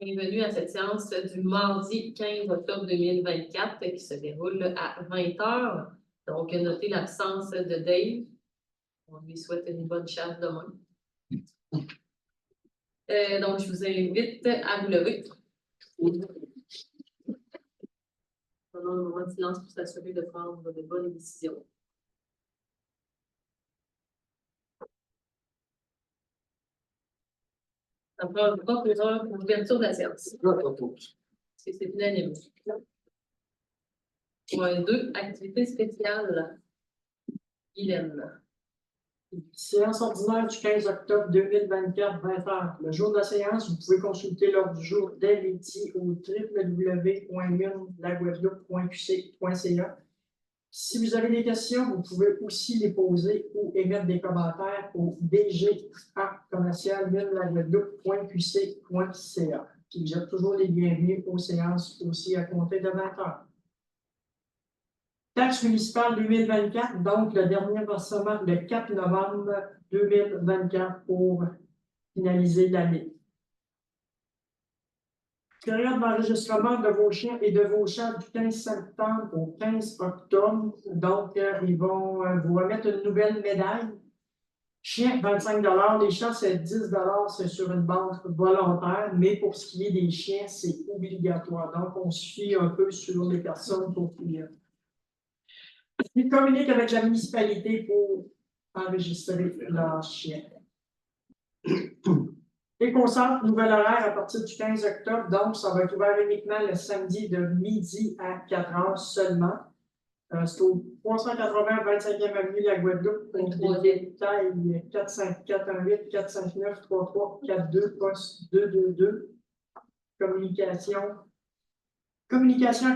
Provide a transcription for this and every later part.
Bienvenue à cette séance du mardi 15 octobre 2024 qui se déroule à 20 h. Donc, notez l'absence de Dave. On lui souhaite une bonne chasse demain. Donc, je vous invite à vous lever. Pendant un moment de silence pour s'assurer de prendre de bonnes décisions. Ça prend pas plusieurs pour l'ouverture de la séance. C'est unanime. Point 2, activité spéciale. Guylaine. Séance ordinaire du 15 octobre 2024, 20 h. Le jour de la séance, vous pouvez consulter l'ordre du jour dès midi au www.minlaguadeloupe.qc.ca. Si vous avez des questions, vous pouvez aussi les poser ou émettre des commentaires au bga@minlaguadeloupe.qc.ca. Puis vous êtes toujours les bienvenus aux séances aussi à compter de 20 h. Taxe municipale 2024, donc le dernier versement le 4 novembre 2024 pour finaliser l'année. Période d'enregistrement de vos chiens et de vos chats du 15 septembre au 15 octobre. Donc, ils vont vous remettre une nouvelle médaille. Chien, 25 $. Les chats, c'est 10 $. C'est sur une base volontaire. Mais pour ce qui est des chiens, c'est obligatoire. Donc, on suit un peu sur les personnes pour qu'ils communiquent avec la municipalité pour enregistrer leurs chiens. Et concentre nouvel horaire à partir du 15 octobre, donc ça va être ouvert uniquement le samedi de midi à 4 h seulement. C'est au 380 25e avenue La Guadeloupe, pour des détails 45418 459 3342 poste 222. Communication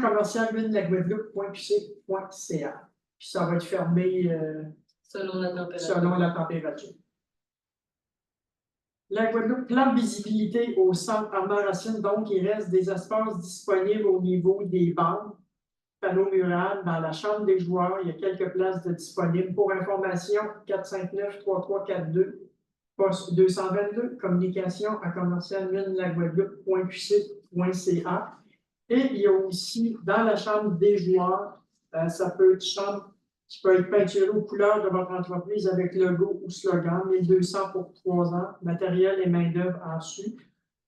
commerciale minlaguadeloupe.qc.ca. Puis ça va être fermé selon la température. La Guadeloupe, plan de visibilité au centre Armand-Racine, donc il reste des espaces disponibles au niveau des bancs, panneaux murales, dans la chambre des joueurs, il y a quelques places disponibles. Pour information, 459-3342, poste 222, communication à commercial minlaguadeloupe.qc.ca. Et il y a aussi dans la chambre des joueurs, ça peut être chambre qui peut être peinturé aux couleurs de votre entreprise avec logo ou slogan, 1200 pour 3 ans, matériel et main-d'œuvre en su.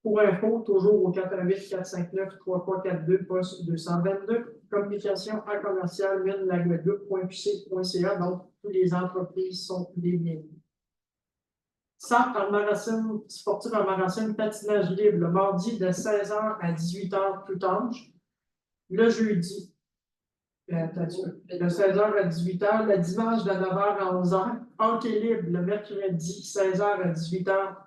Pour info, toujours au 418-459-3342, poste 222, communication à commercial minlaguadeloupe.qc.ca. Donc, toutes les entreprises sont les bienvenues. Centre Armand-Racine, sportif Armand-Racine, patinage libre, le mardi de 16 h à 18 h tout âge. Le jeudi, de 16 h à 18 h, le dimanche de 9 h à 11 h, hockey libre le mercredi 16 h à 18 h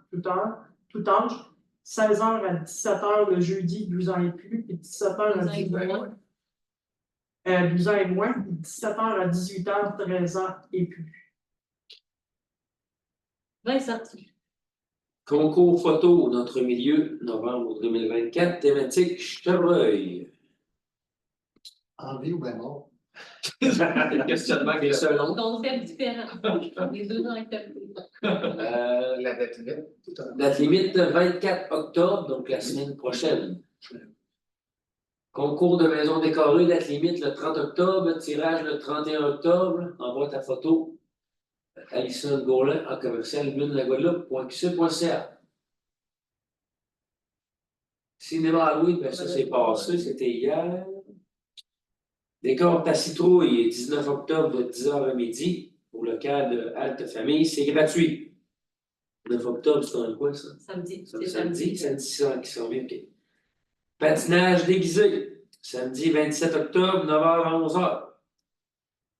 tout âge, 16 h à 17 h le jeudi 12 ans et plus, puis 17 h à 18 h 12 ans et moins, puis 17 h à 18 h 13 ans et plus. Vincent. Concours photo notre milieu, novembre 2024, thématique chevreuil. En vie ou bien mort? Le questionnement est selon. Concept différent. Les deux ont accepté. La date limite. Date limite 24 octobre, donc la semaine prochaine. Concours de maison décorée, date limite le 30 octobre, tirage le 31 octobre. Envoie ta photo. Alison Gaulin en commercial minlaguadeloupe.qc.ca. Cinéma Halloween, ben ça c'est passé, c'était hier. Décor ta citrouille, 19 octobre de 10 h à midi, pour le cas de Halte Famille, c'est gratuit. 9 octobre, c'est dans quoi ça? Samedi. C'est samedi, ça qui s'en vient, ok. Patinage déguisé, samedi 27 octobre, 9 h à 11 h.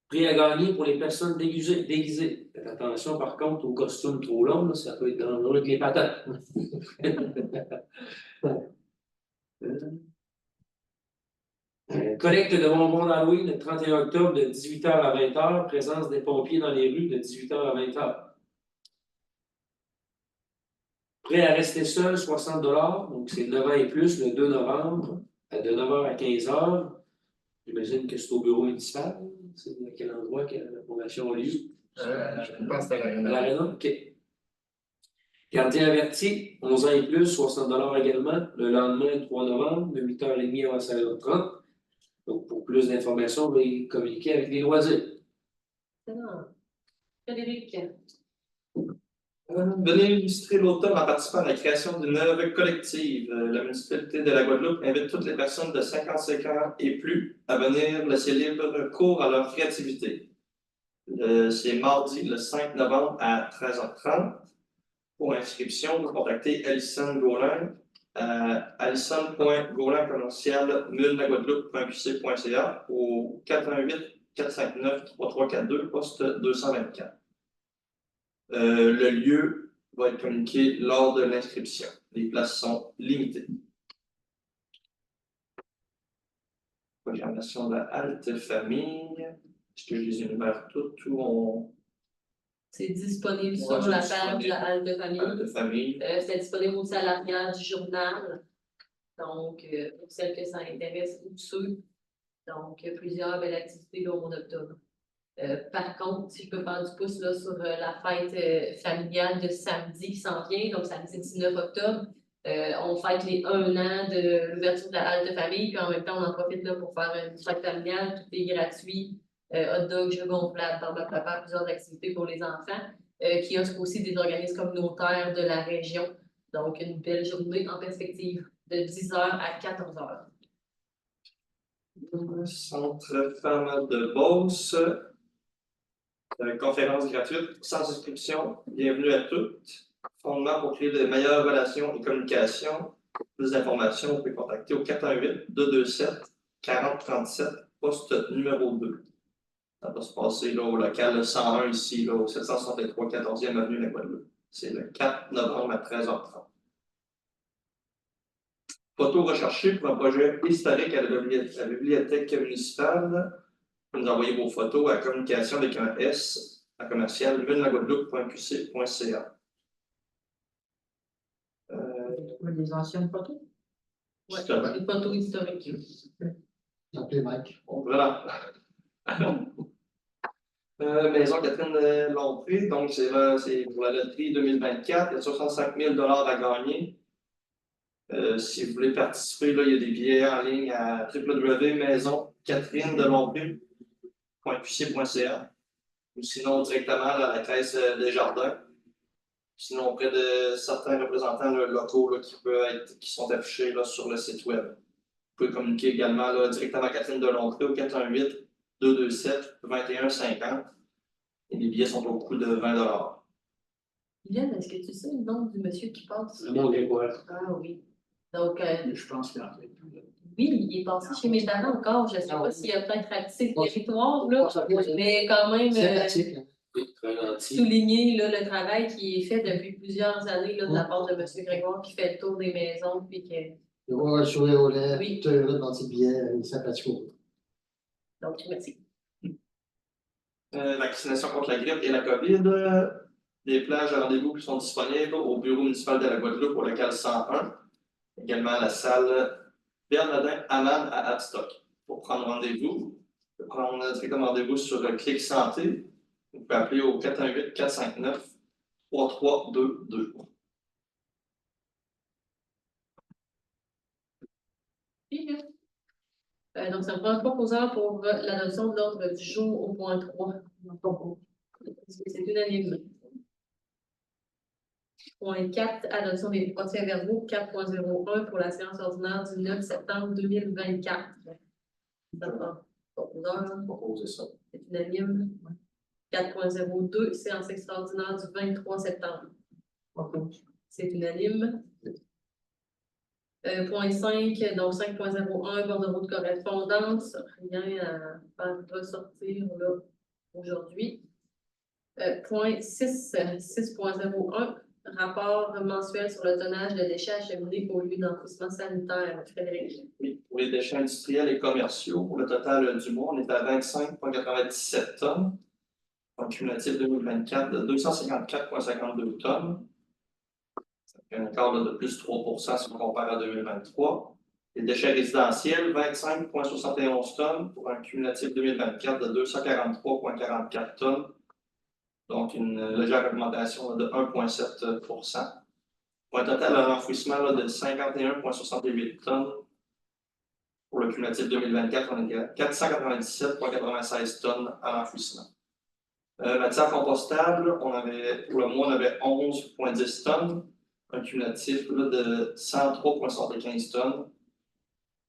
Prix à gagner pour les personnes déguisées. Faites attention par contre aux costumes trop longs, là, ça peut être dangereux avec les patates. Collecte de bonbons d'Halloween le 31 octobre de 18 h à 20 h. Présence des pompiers dans les rues de 18 h à 20 h. Prêt à rester seul, 60 $. Donc c'est 9 ans et plus le 2 novembre, de 9 h à 15 h. J'imagine que c'est au bureau municipal. C'est à quel endroit que la formation a lieu? Je pense que c'est à l'Arena. À l'Arena, OK. Gardien averti, 11 ans et plus, 60 également. Le lendemain, le 3 novembre, de 8h30 à 16h30. Donc, pour plus d'informations, veuillez communiquer avec les loisirs. Excellent. Frédéric. Venez illustrer l'automne en participant à la création d'une œuvre collective. La municipalité de la Guadeloupe invite toutes les personnes de 55 ans et plus à venir laisser libre cours à leur créativité. C'est mardi le 5 novembre à 13h30. Pour inscription, vous contactez Alison Gaulin à alison.gaulin@mulelaguadeloupe.qc.ca au 418-459-3342, poste 224. Le lieu va être communiqué lors de l'inscription. Les places sont limitées. Programmation de la halte famille. Est-ce que je les énumère toutes ou on. C'est disponible Ouais, sur c'est la disponible. page de la halte de famille. Halte de famille. C'est disponible aussi à l'arrière du journal. Donc, pour celles que ça intéresse ou ceux. Donc, plusieurs belles activités là, au mois d'octobre. Par contre, si je peux faire du pouce là, sur la fête familiale de samedi qui s'en vient, donc samedi 19 octobre, on fête les 1 an de l'ouverture de la halte de famille, puis en même temps, on en profite là, pour faire une fête familiale, tout est gratuit, hot dog, jeux gonflables, barbe à papa, plusieurs activités pour les enfants, qui offrent aussi des organismes communautaires de la région. Donc, une belle journée en perspective de 10h à 14h. Centre Femmes de Beauce. Conférence gratuite, sans inscription. Bienvenue à toutes. Fondement pour créer de meilleures relations et communications. Pour plus d'informations, vous pouvez contacter au 418-227-4037, poste numéro 2. Ça va se passer là, au local 101 ici, là, au 763 14e avenue de la Guadeloupe. C'est le 4 novembre à 13h30. Photos recherchées pour un projet historique à la bibliothèque municipale. Vous nous envoyez vos photos à communication avec un S à commercial mulelaguadeloupe.qc.ca. Des anciennes photos. Ouais, Justement. des photos historiques. Appelez Mike. Voilà. Maison Catherine Lompré, donc c'est pour la loterie 2024, il y a 65 000 à gagner. Si vous voulez participer, là, il y a des billets en ligne à www.maisoncatherinedelompré.qc.ca ou sinon directement à la caisse des jardins. Sinon, auprès de certains représentants locaux là, qui sont affichés là, sur le site web. Vous pouvez communiquer également là, directement à Catherine Delompré au 418-227-2150. Et les billets sont au coût de 20 $. Liliane, est-ce que tu sais le nom du monsieur qui passe? Raymond Grégoire. Ah oui. Donc, Je pense qu'il en fait plus. oui, il est passé chez mes parents encore. Je ne sais pas s'il a peut-être actif le territoire, là, Ça peut être mais quand même sympathique. Très gentil. souligner là, le travail qui est fait depuis plusieurs années là, de la part de M. Grégoire qui fait le tour des maisons. Puis que... Je vois le sourire aux lèvres, Oui. tout heureux devant ses billets, sympathique au bout. Donc, merci. Vaccination contre la grippe et la COVID. Des plages à rendez-vous qui sont disponibles au bureau municipal de la Guadeloupe au local 101. Également à la salle Bernardin Haman à Adstock. Pour prendre rendez-vous, vous pouvez prendre directement rendez-vous sur Clic Santé. Vous pouvez appeler au 418-459-3322. Donc, ça me prend 3 causeurs pour l'adoption de l'ordre du jour au point 3. C'est unanime. Point 4, adoption des procès-verbaux 4.01 pour la séance ordinaire du 9 septembre 2024. Ça prend 3 causeurs. Proposer ça. C'est unanime. 4.02, séance extraordinaire du 23 septembre. C'est unanime. Point 5, donc 5.01, bordereau de correspondance. Rien à faire ressortir là aujourd'hui. Point 6, 6.01, rapport mensuel sur le tonnage de déchets acheminés au lieu d'enfouissement sanitaire. Frédéric. Oui, pour les déchets industriels et commerciaux, pour le total du mois, on est à 25,97 tonnes. En cumulatif 2024 de 254,52 tonnes. Ça fait un écart de plus 3% si on compare à 2023. Les déchets résidentiels, 25,71 tonnes pour un cumulatif 2024 de 243,44 tonnes. Donc, une légère augmentation de 1,7%. Pour un total à l'enfouissement là, de 51,68 tonnes. Pour le cumulatif 2024, on est à 497,96 tonnes à l'enfouissement. Matière compostable, pour le mois, on avait 11,10 tonnes, un cumulatif là, de 103,75 tonnes.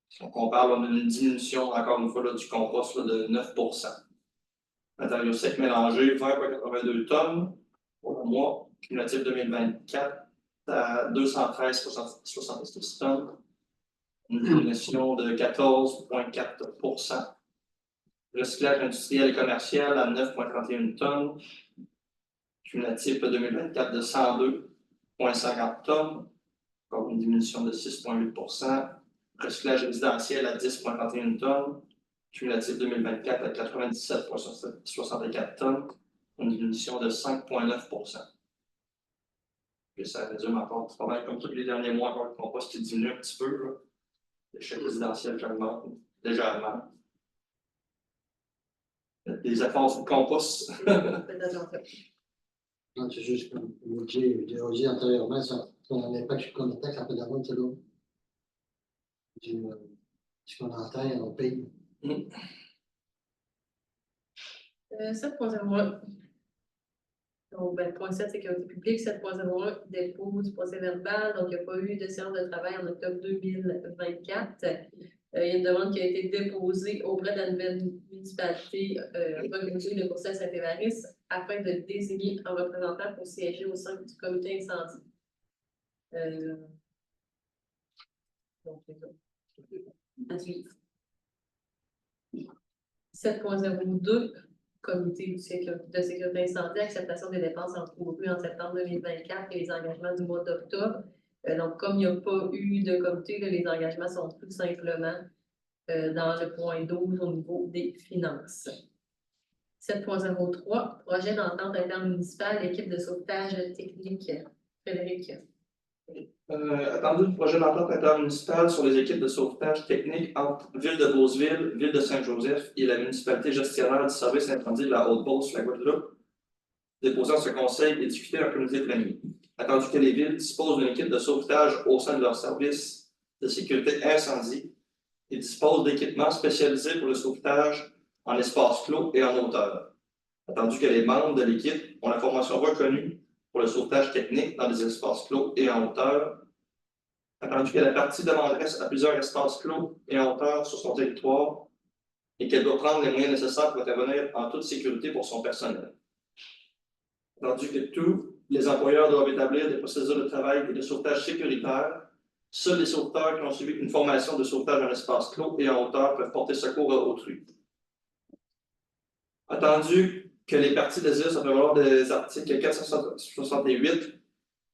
Si on compare, là, on a une diminution, encore une fois, là, du compost là, de 9%. Matériaux secs mélangés, 20,82 tonnes pour le mois, cumulatif 2024 à 213,66 tonnes, une diminution de 14,4%. Recyclage industriel et commercial à 9,31 tonnes, cumulatif 2024 de 102,50 tonnes, encore une diminution de 6,8%. Recyclage résidentiel à 10,31 tonnes, cumulatif 2024 à 97,64 tonnes, une diminution de 5,9%. Et ça résume encore, c'est pas mal comme tous les derniers mois, encore le compost qui diminue un petit peu. Là. L'échec résidentiel qui augmente légèrement. Des efforts sur le compost. Non, c'est juste comme j'ai dit antérieurement, ça n'a un impact sur le contact, ça peut d'avoir, c'est l'autre. Ce qu'on enterre, on paye. 7.01. Donc, point 7, sécurité publique. 7.01, dépôt du procès verbal. Donc, il n'y a pas eu de séance de travail en octobre 2024. Il y a une demande qui a été déposée auprès de la nouvelle municipalité reconnue de Courcelles Saint-Évariste afin de désigner un représentant pour siéger au sein du comité incendie. Donc, c'est ça. À suivre. 7.02, comité de sécurité incendie, acceptation des dépenses encourus en septembre 2024 et les engagements du mois d'octobre. Donc, comme il n'y a pas eu de comité, là, les engagements sont tout simplement dans le point 12 au niveau des finances. 7.03, projet d'entente intermunicipale, équipe de sauvetage technique. Frédéric. Attendu le projet d'entente intermunicipale sur les équipes de sauvetage technique entre Ville de Beauceville, Ville de Saint-Joseph et la municipalité gestionnaire du service incendie de la Haute-Beauce, la Guadeloupe, déposant ce conseil et discuter en comité plénier. Attendu que les villes disposent d'une équipe de sauvetage au sein de leur service de sécurité incendie et disposent d'équipements spécialisés pour le sauvetage en espace clos et en hauteur. Attendu que les membres de l'équipe ont la formation reconnue pour le sauvetage technique dans des espaces clos et en hauteur. Attendu que la partie demanderesse a plusieurs espaces clos et en hauteur sur son territoire et qu'elle doit prendre les moyens nécessaires pour intervenir en toute sécurité pour son personnel. Attendu que tous les employeurs doivent établir des procédures de travail et de sauvetage sécuritaires, seuls les sauveteurs qui ont suivi une formation de sauvetage en espace clos et en hauteur peuvent porter secours à autrui. Attendu que les parties désirent se prévaloir des articles 468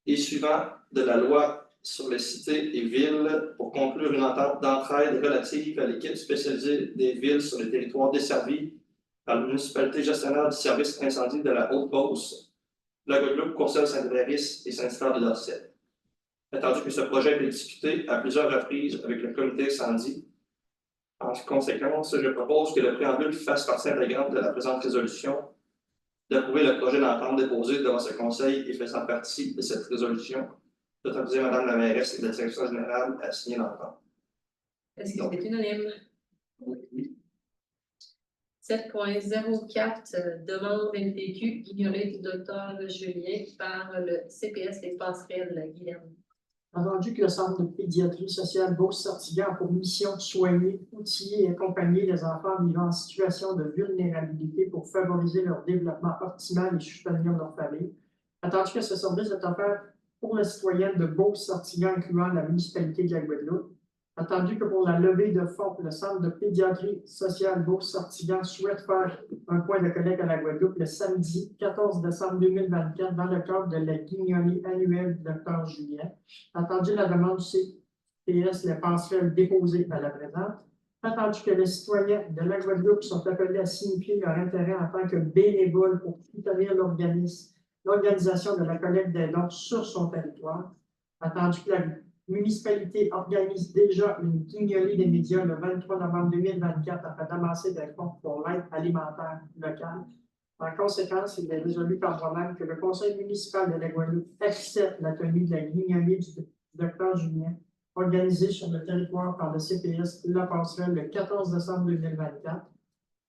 et suivants de la loi sur les cités et villes pour conclure une entente d'entraide relative à l'équipe spécialisée des villes sur les territoires desservis par la municipalité gestionnaire du service incendie de la Haute-Beauce, la Guadeloupe, Courcelles, Saint-Évariste et Saint-Hilaire de Dorset. Attendu que ce projet a été discuté à plusieurs reprises avec le comité incendie. En conséquence, je propose que le préambule fasse partie intégrante de la présente résolution, d'approuver le projet d'entente déposé devant ce conseil et faisant partie de cette résolution, d'autoriser Mme la mairesse et la direction générale à signer l'entente. Est-ce que c'est unanime? Oui. 7.04, demande NPQ ignorée du docteur Julien par le CPS Les Passerelles de la Guyane. Entendu que le Centre de pédiatrie sociale Beauce-Sartiguan a pour mission de soigner, outiller et accompagner les enfants vivant en situation de vulnérabilité pour favoriser leur développement optimal et soutenir leur famille. Entendu que ce service est offert pour les citoyens de Beauce-Sartiguan, incluant la municipalité de la Guadeloupe. Entendu que pour la levée de fonds, le Centre de pédiatrie sociale Beauce-Sartiguan souhaite faire un point de collecte à la Guadeloupe le samedi 14 décembre 2024 dans le cadre de la guignolée annuelle du Dr Julien. Entendu la demande du CPS Les Passerelles déposée à la présente. Entendu que les citoyens de la Guadeloupe sont appelés à signifier leur intérêt en tant que bénévoles pour soutenir l'organisation de la collecte des dons sur son territoire. Entendu que la municipalité organise déjà une guignolée des médias le 23 novembre 2024 afin d'amasser des fonds pour l'aide alimentaire locale. En conséquence, il est résolu par moi-même que le conseil municipal de la Guadeloupe accepte la tenue de la guignolée du Dr Julien, organisée sur le territoire par le CPS La Passerelle le 14 décembre 2024,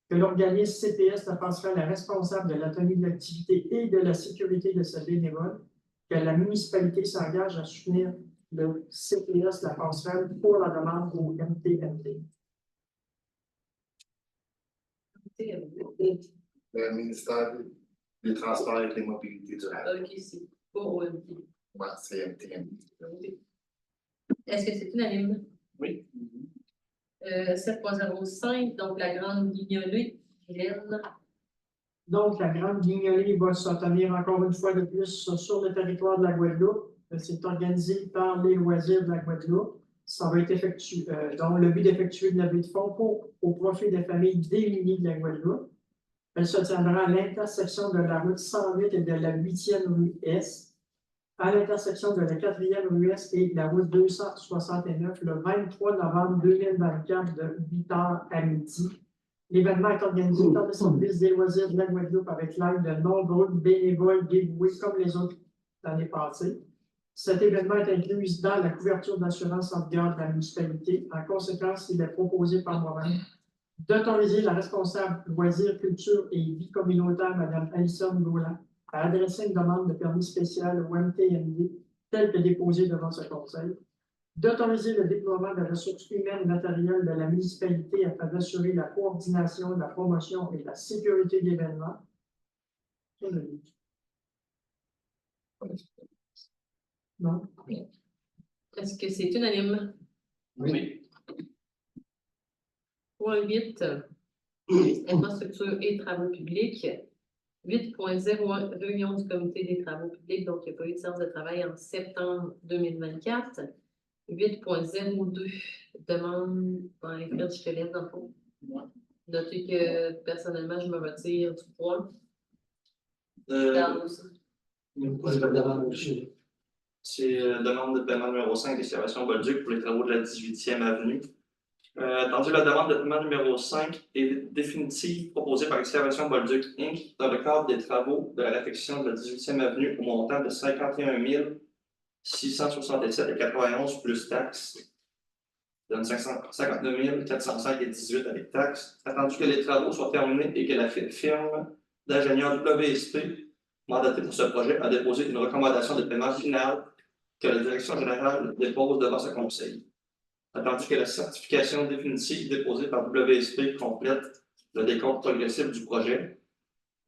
que l'organisme CPS La Passerelle est responsable de la tenue de l'activité et de la sécurité de ses bénévoles, que la municipalité s'engage à soutenir le CPS La Passerelle pour la demande au MTMT. Le ministère des Transports et des Mobilités durables. Ok, c'est pas OMT. Ouais, c'est MTM. Est-ce que c'est unanime? Oui. 7.05, donc la grande guignolée, Hélène. Donc, la grande guignolée va se tenir encore une fois de plus sur le territoire de la Guadeloupe. C'est organisé par les loisirs de la Guadeloupe. Ça va être effectué, donc le but d'effectuer une levée de fonds au profit des familles démunies de la Guadeloupe. Elle se tiendra à l'intersection de la route 108 et de la 8e rue Est, à l'intersection de la 4e rue Est et de la route 269 le 23 novembre 2024 de 8h à midi. L'événement est organisé par le service des loisirs de la Guadeloupe avec l'aide de nombreux bénévoles dévoués comme les autres années passées. Cet événement est inclus dans la couverture d'assurance sauvegarde de la municipalité. En conséquence, il est proposé par moi-même d'autoriser la responsable loisirs, culture et vie communautaire, Mme Alison Goulan, à adresser une demande de permis spécial au MTMD, telle que déposée devant ce conseil, d'autoriser le déploiement de ressources humaines et matérielles de la municipalité afin d'assurer la coordination, la promotion et la sécurité de l'événement. Non? Est-ce que c'est unanime? Oui. Point 8, infrastructure et travaux publics. 8.01, réunion du comité des travaux publics, donc il n'y a pas eu de séance de travail en septembre 2024. 8.02, demande, écrire, je te laisse dans le fond. Notez que personnellement, je me retire du point. Dans aussi. C'est demande de paiement numéro 5 d'excavation Bolduc pour les travaux de la 18e avenue. Attendu la demande de paiement numéro 5 est définitive proposée par Excavation Bolduc Inc. dans le cadre des travaux de la réfection de la 18e avenue au montant de 51 667,91 plus taxes. Donne 59 405,18 avec taxes. Attendu que les travaux soient terminés et que la firme d'ingénieurs WSP mandatée pour ce projet a déposé une recommandation de paiement finale que la direction générale dépose devant ce conseil. Attendu que la certification définitive déposée par WSP complète le décompte progressif du projet.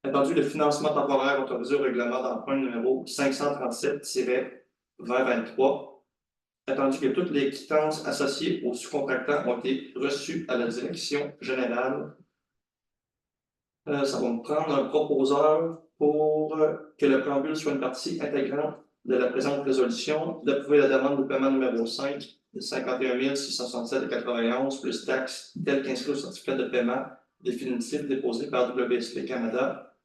Attendu le financement temporaire autorisé au règlement d'emprunt numéro 537-2023. Attendu que toutes les quittances associées aux sous-contractants ont été reçues à la direction générale. Ça va me prendre un proposeur pour que le préambule soit une partie intégrante de la présente résolution, d'approuver la demande de paiement numéro 5 de 51 667,91 plus taxes, telles qu'inscrites au certificat de paiement définitif déposé par WSP Canada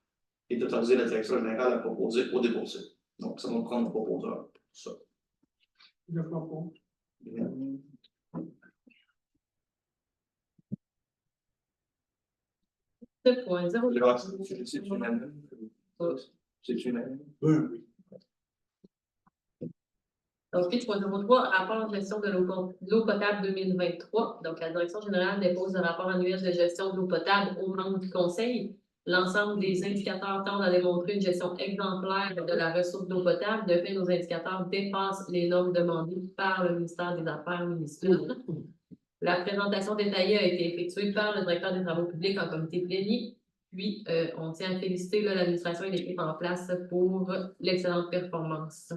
et d'autoriser la direction générale à proposer au déposé. Donc, ça va me prendre un proposeur pour ça. Je propose. C'est unanime. C'est unanime. Oui. Donc, 8.03, rapport de gestion de l'eau potable 2023. Donc, la Direction générale dépose le rapport annuel de gestion de l'eau potable aux membres du Conseil. L'ensemble des indicateurs tendent à démontrer une gestion exemplaire de la ressource d'eau potable. De fait, nos indicateurs dépassent les normes demandées par le ministère des Affaires municipales. La présentation détaillée a été effectuée par le directeur des travaux publics en comité plénier. Puis, on tient à féliciter l'administration et l'équipe en place pour l'excellente performance.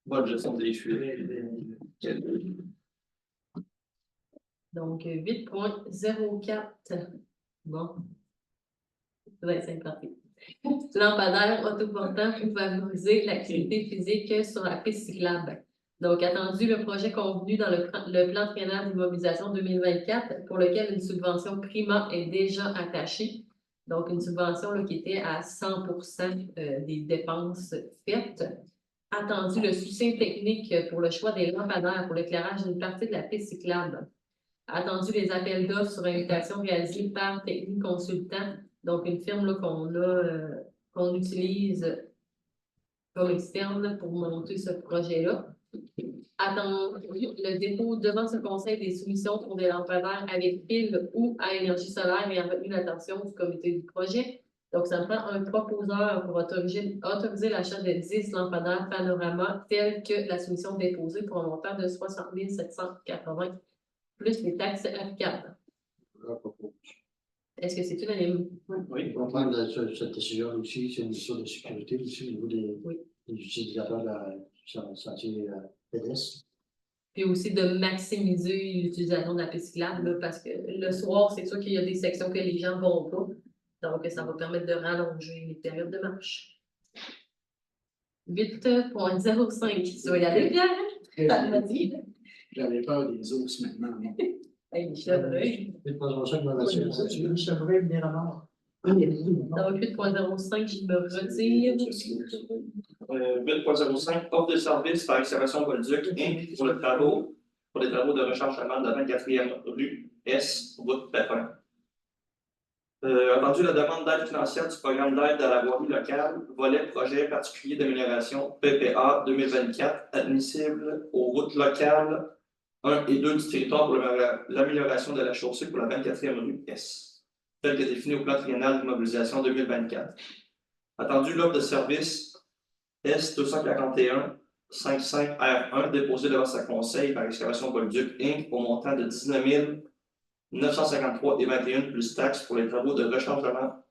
Bonne gestion des fuites. Donc, 8.04. Bon. 25 parties. Lampadaire autoportant pour favoriser l'activité physique sur la piste cyclable. Donc, attendu le projet convenu dans le plan triennal d'immobilisation 2024 pour lequel une subvention PRIMA est déjà attachée. Donc, une subvention là, qui était à 100% des dépenses faites. Attendu le soutien technique pour le choix des lampadaires pour l'éclairage d'une partie de la piste cyclable. Attendu les appels d'offres sur invitation réalisés par Technique Consultant Donc, une firme là, qu'on utilise comme externe là, pour monter ce projet-là. Attendu le dépôt devant ce conseil des soumissions pour des lampadaires avec pile ou à énergie solaire et a retenu l'attention du comité du projet. Donc, ça me prend un proposeur pour autoriser l'achat de 10 lampadaires panorama tels que la soumission déposée pour un montant de 60 780 plus les taxes applicables. Est-ce que c'est unanime? Oui. On prend cette décision aussi, c'est une décision de sécurité aussi au niveau des utilisateurs de sentier pédestre. Puis aussi de maximiser l'utilisation de la piste cyclable, là, parce que le soir, c'est sûr qu'il y a des sections que les gens ne vont pas. Donc, ça va permettre de rallonger les périodes de marche. 8.05. Tu vas y aller, Pierre? Ça m'a dit. J'avais peur des ours maintenant. Hey, chevreuil. C'est pas ça que ma voiture, c'est Le chevreuil venir à mort. Donc, 8.05, je me retire. 8.05, offre de service par excavation Bolduc Inc. pour les travaux de rechargement de la 24e rue S, route Pépin. Entendu la demande d'aide financière du programme d'aide à la voirie locale, volet projet particulier d'amélioration PPA 2024, admissible aux routes locales 1 et 2 du territoire pour l'amélioration de la chaussée pour la 24e rue S, telle que définie au plan triennal de mobilisation 2024. Attendu l'offre de service S241 55R1 déposée devant sa conseil par excavation Bolduc Inc. au montant de 19 953,21 plus taxes pour les travaux de rechargement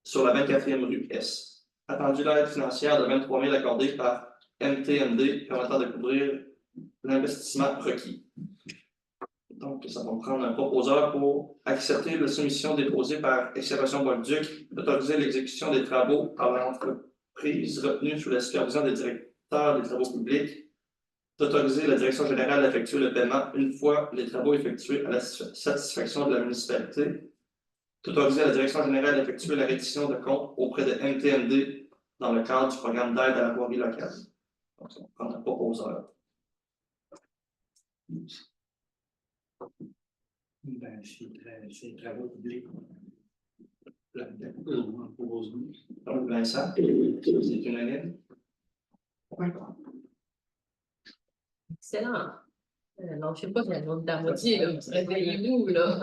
sur la 24e rue S. Attendu l'aide financière de 23 000 accordée par MTND permettant de couvrir l'investissement requis. Donc, ça va me prendre un proposeur pour accepter la soumission déposée par Excavation Bolduc, d'autoriser l'exécution des travaux par l'entreprise retenue sous la supervision des directeurs des travaux publics, d'autoriser la direction générale à effectuer le paiement une fois les travaux effectués à la satisfaction de la municipalité, d'autoriser la direction générale à effectuer la reddition de comptes auprès de MTND dans le cadre du programme d'aide à la voirie locale. Donc, ça va prendre un proposeur. Ben, c'est travaux publics. On propose nous. Donc, Vincent, c'est unanime. Excellent. Non, je sais pas, il y a le monde à moitié, là. Réveillez-vous, là.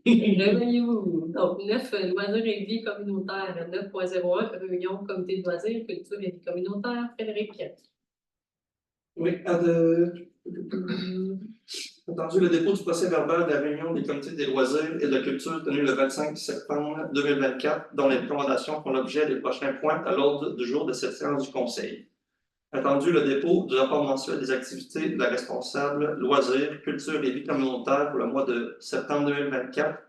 Réveillez-vous. Donc, 9 loisirs et vie communautaire, 9.01, réunion comité de loisirs, culture et vie communautaire, Frédéric. Oui, attendu le dépôt du procès verbal de la réunion des comités des loisirs et de la culture tenue le 25 septembre 2024, dont les recommandations font l'objet des prochains points à l'ordre du jour de cette séance du Conseil. Attendu le dépôt du rapport mensuel des activités de la responsable loisirs, culture et vie communautaire pour le mois de septembre 2024,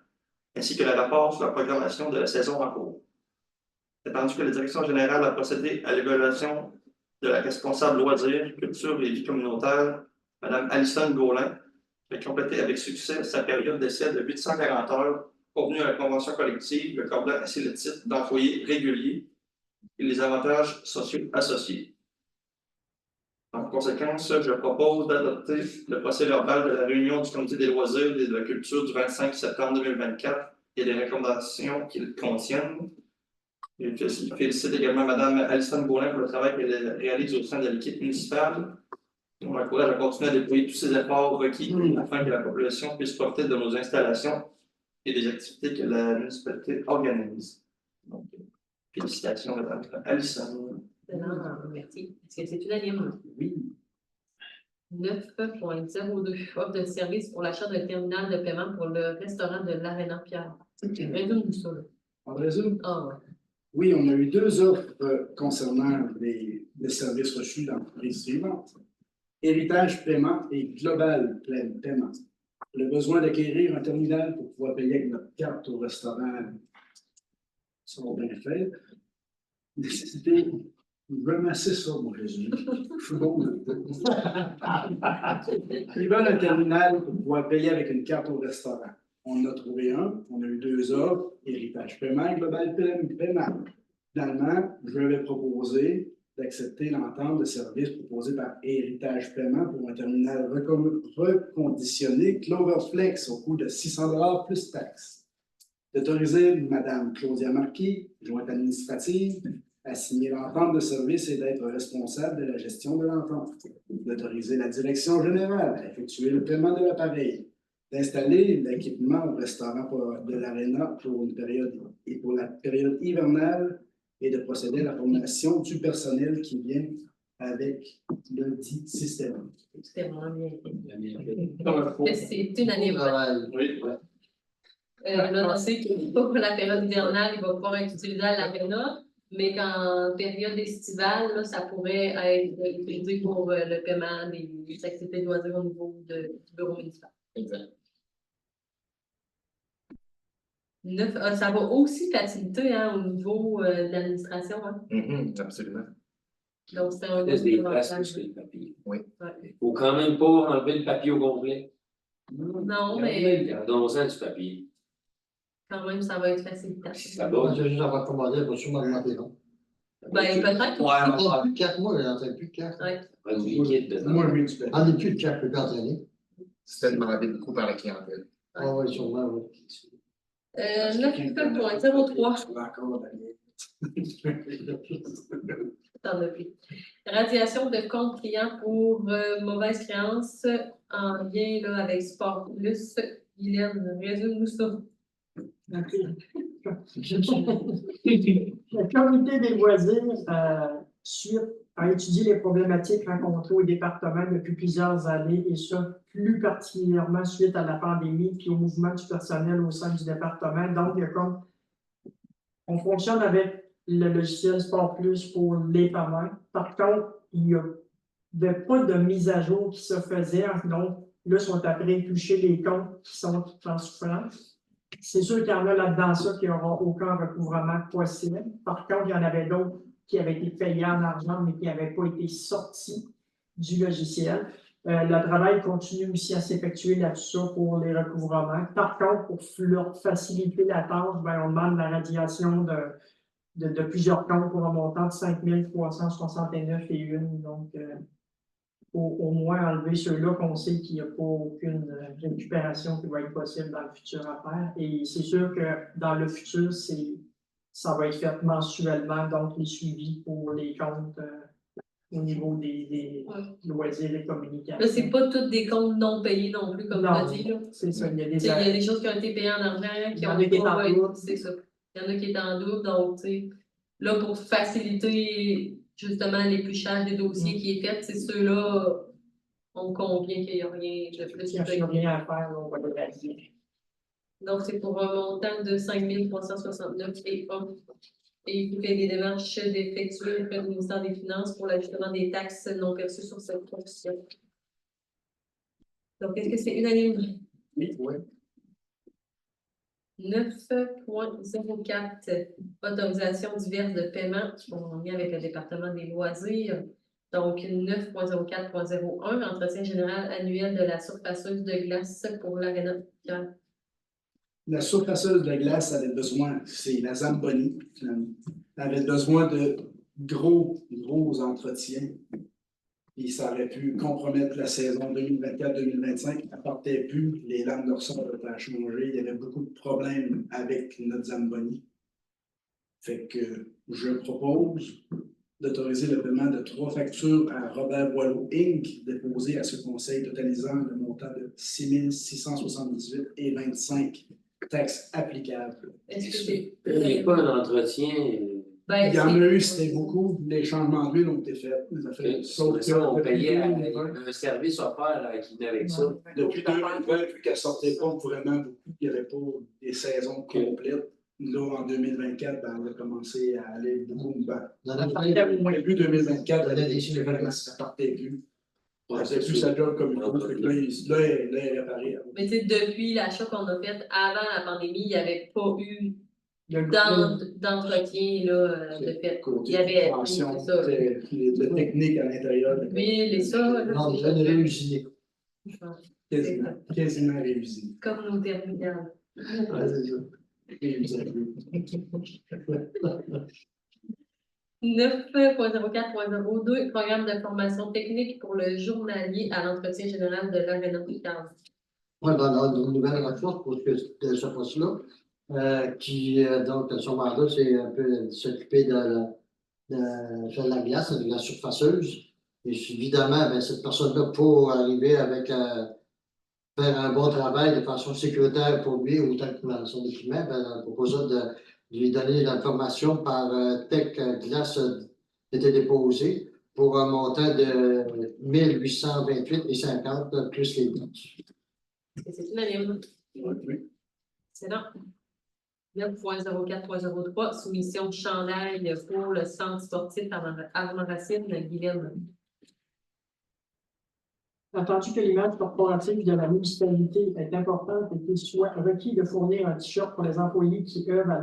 ainsi que le rapport sur la programmation de la saison en cours. Attendu que la direction générale a procédé à l'évaluation de la responsable loisirs, culture et vie communautaire, Mme Alison Gaulin, qui a complété avec succès sa période d'essai de 840 heures convenue à la convention collective, le accordant ainsi le titre d'employé régulier et les avantages sociaux associés. En conséquence, je propose d'adopter le procès verbal de la réunion du comité des loisirs et de la culture du 25 septembre 2024 et les recommandations qu'il contiennent. Je félicite également Mme Alison Gaulin pour le travail qu'elle réalise au sein de l'équipe municipale. On l'encourage à continuer à déployer tous ces efforts requis afin que la population puisse profiter de nos installations et des activités que la municipalité organise. Donc, félicitations, Mme Alison. Excellent, merci. Est-ce que c'est unanime? Oui. 9.02, offre de service pour l'achat d'un terminal de paiement pour le restaurant de l'Arena Pierre. Résume-nous ça, là. On résume? Ah, ouais. Oui, on a eu deux offres concernant les services reçus dans les suivantes. Héritage paiement et global paiement. Le besoin d'acquérir un terminal pour pouvoir payer avec notre carte au restaurant, ça va bien faire. Nécessité, vraiment c'est ça mon résumé. Je suis bon. Ils veulent un terminal pour pouvoir payer avec une carte au restaurant. On en a trouvé un, on a eu deux offres, héritage paiement et global paiement. Finalement, je vais proposer d'accepter l'entente de service proposée par Héritage Paiement pour un terminal reconditionné Cloverflex au coût de 600 $ plus taxes. D'autoriser Mme Claudia Marquis, jointe administrative, à signer l'entente de service et d'être responsable de la gestion de l'entente. D'autoriser la direction générale à effectuer le paiement de l'appareil. D'installer l'équipement au restaurant de l'Arena pour une période et pour la période hivernale et de procéder à la formation du personnel qui vient avec le dit système. C'était vraiment bien fait. Comme un C'est une année bonne. Travail. Oui, Là, on sait que pour la période hivernale, il va pouvoir être utilisé à l'aréna, mais qu'en période estivale, là, ça pourrait être utilisé pour le paiement des activités de loisirs au niveau du bureau municipal. exact. Ça va aussi faciliter hein, au niveau de l'administration. Hein. Absolument. Donc, c'est un Laisse gros des places avantage. sur les papiers. Ouais. Il faut quand même pas enlever le papier au complet. Non, mais Gardons-en du papier. quand même, ça va être facilitant. Ça Moi, va. j'ai juste à recommander, elle va sûrement augmenter, non? Ben, peut-être que. Ouais, On parle plus de 4 mois, elle n'entend plus de 4. Ouais. Pas de liquide dedans. Moi, je mets du papier. On n'est plus de 4 plus entraîné. C'était demandé beaucoup par la clientèle. Ah oui, sûrement, oui. 9.03. Encore T'en as plus. Radiation de compte client pour mauvaise créance en lien là, avec Sport Plus. Guylaine, résume-nous ça. Le comité des loisirs a étudié les problématiques rencontrées au département depuis plusieurs années et ça, plus particulièrement suite à la pandémie puis au mouvement du personnel au sein du département. Donc, comme on fonctionne avec le logiciel Sport Plus pour les paiements. Par contre, il n'y avait pas de mise à jour qui se faisait. Donc, là, sont après toucher les comptes qui sont en souffrance. C'est sûr qu'il y en a là-dedans ça qui n'auront aucun recouvrement possible. Par contre, il y en avait d'autres qui avaient été payés en argent, mais qui n'avaient pas été sortis du logiciel. Le travail continue aussi à s'effectuer là-dessus pour les recouvrements. Par contre, pour leur faciliter la tâche, on demande la radiation de plusieurs comptes pour un montant de 5 369 et une. Donc, au moins enlever ceux-là qu'on sait qu'il n'y a pas aucune récupération qui va être possible dans le futur à faire. Et c'est sûr que dans le futur, ça va être fait mensuellement, donc les suivis pour les comptes au niveau des loisirs et communications. Là, c'est pas tous des comptes non payés non plus, comme tu as dit. C'est ça. Il y a Il y a des choses qui ont été payées en argent, qui ont pas. C'est ça. Il y en a qui étaient en double, donc, tu sais, là, pour faciliter justement l'épluchage des dossiers qui est fait, c'est ceux-là, on convient qu'il n'y a rien de plus. Il n'y a rien à faire, on va le réaliser. Donc, c'est pour un montant de 5 369 et 1. Et il fait des démarches d'effectuer auprès du ministère des Finances pour l'ajustement des taxes non perçues sur cette profession. Donc, est-ce que c'est unanime? Oui, oui. 9.04, autorisation diverse de paiement en lien avec le département des loisirs. Donc, 9.04.01, entretien général annuel de la surfaceuse de glace pour l'aréna. La surfaceuse de glace avait besoin, c'est la Zamboni, finalement, avait besoin de gros entretiens. Puis ça aurait pu compromettre la saison 2024-2025. Elle ne portait plus, les lames de ressort étaient à changer. Il y avait beaucoup de problèmes avec notre Zamboni. Fait que je propose d'autoriser le paiement de 3 factures à Robert Boileau Inc., déposées à ce conseil, totalisant le montant de 6 678,25 taxes applicables. Est-ce que c'est. Il n'y a pas un entretien. Il y en a eu, c'était beaucoup. Les changements d'huile ont été faits. Sauf qu'on payait un service offert à qui venait avec ça. Depuis 2020, vu qu'elle ne sortait pas vraiment beaucoup, il n'y avait pas des saisons complètes. Là, en 2024, on a commencé à aller beaucoup. Début 2024, ça partait plus. Ça faisait plus sa job comme il faut. Là, elle est réparée. Mais tu sais, depuis l'achat qu'on a fait avant la pandémie, il n'y avait pas eu d'entretien de fait. Il y avait tension, c'est ça. de technique à l'intérieur. L'huile et ça. Non, déjà, on est réussi. Quasiment réussi. Comme nos terminales. Ouais, c'est ça. 9.04.02, programme de formation technique pour le journalier à l'entretien général de l'Arena Picard. Ouais, dans nos nouvelles ressources pour ce poste-là, qui, donc, son mandat, c'est un peu de s'occuper de la glace, de la surfaceuse. Et évidemment, ben, cette personne-là, pour arriver avec faire un bon travail de façon sécuritaire pour lui, autant que dans son équipement, ben, on proposait de lui donner l'information par Tech Glace était déposée pour un montant de 1828,50 plus les taxes. Est-ce que c'est unanime? Oui. Excellent. 9.04.03, soumission de chandail pour le centre sportif Armand-Racine de Guylaine. Entendu que l'image corporative de la municipalité est importante et qu'il soit requis de fournir un t-shirt pour les employés qui œuvrent à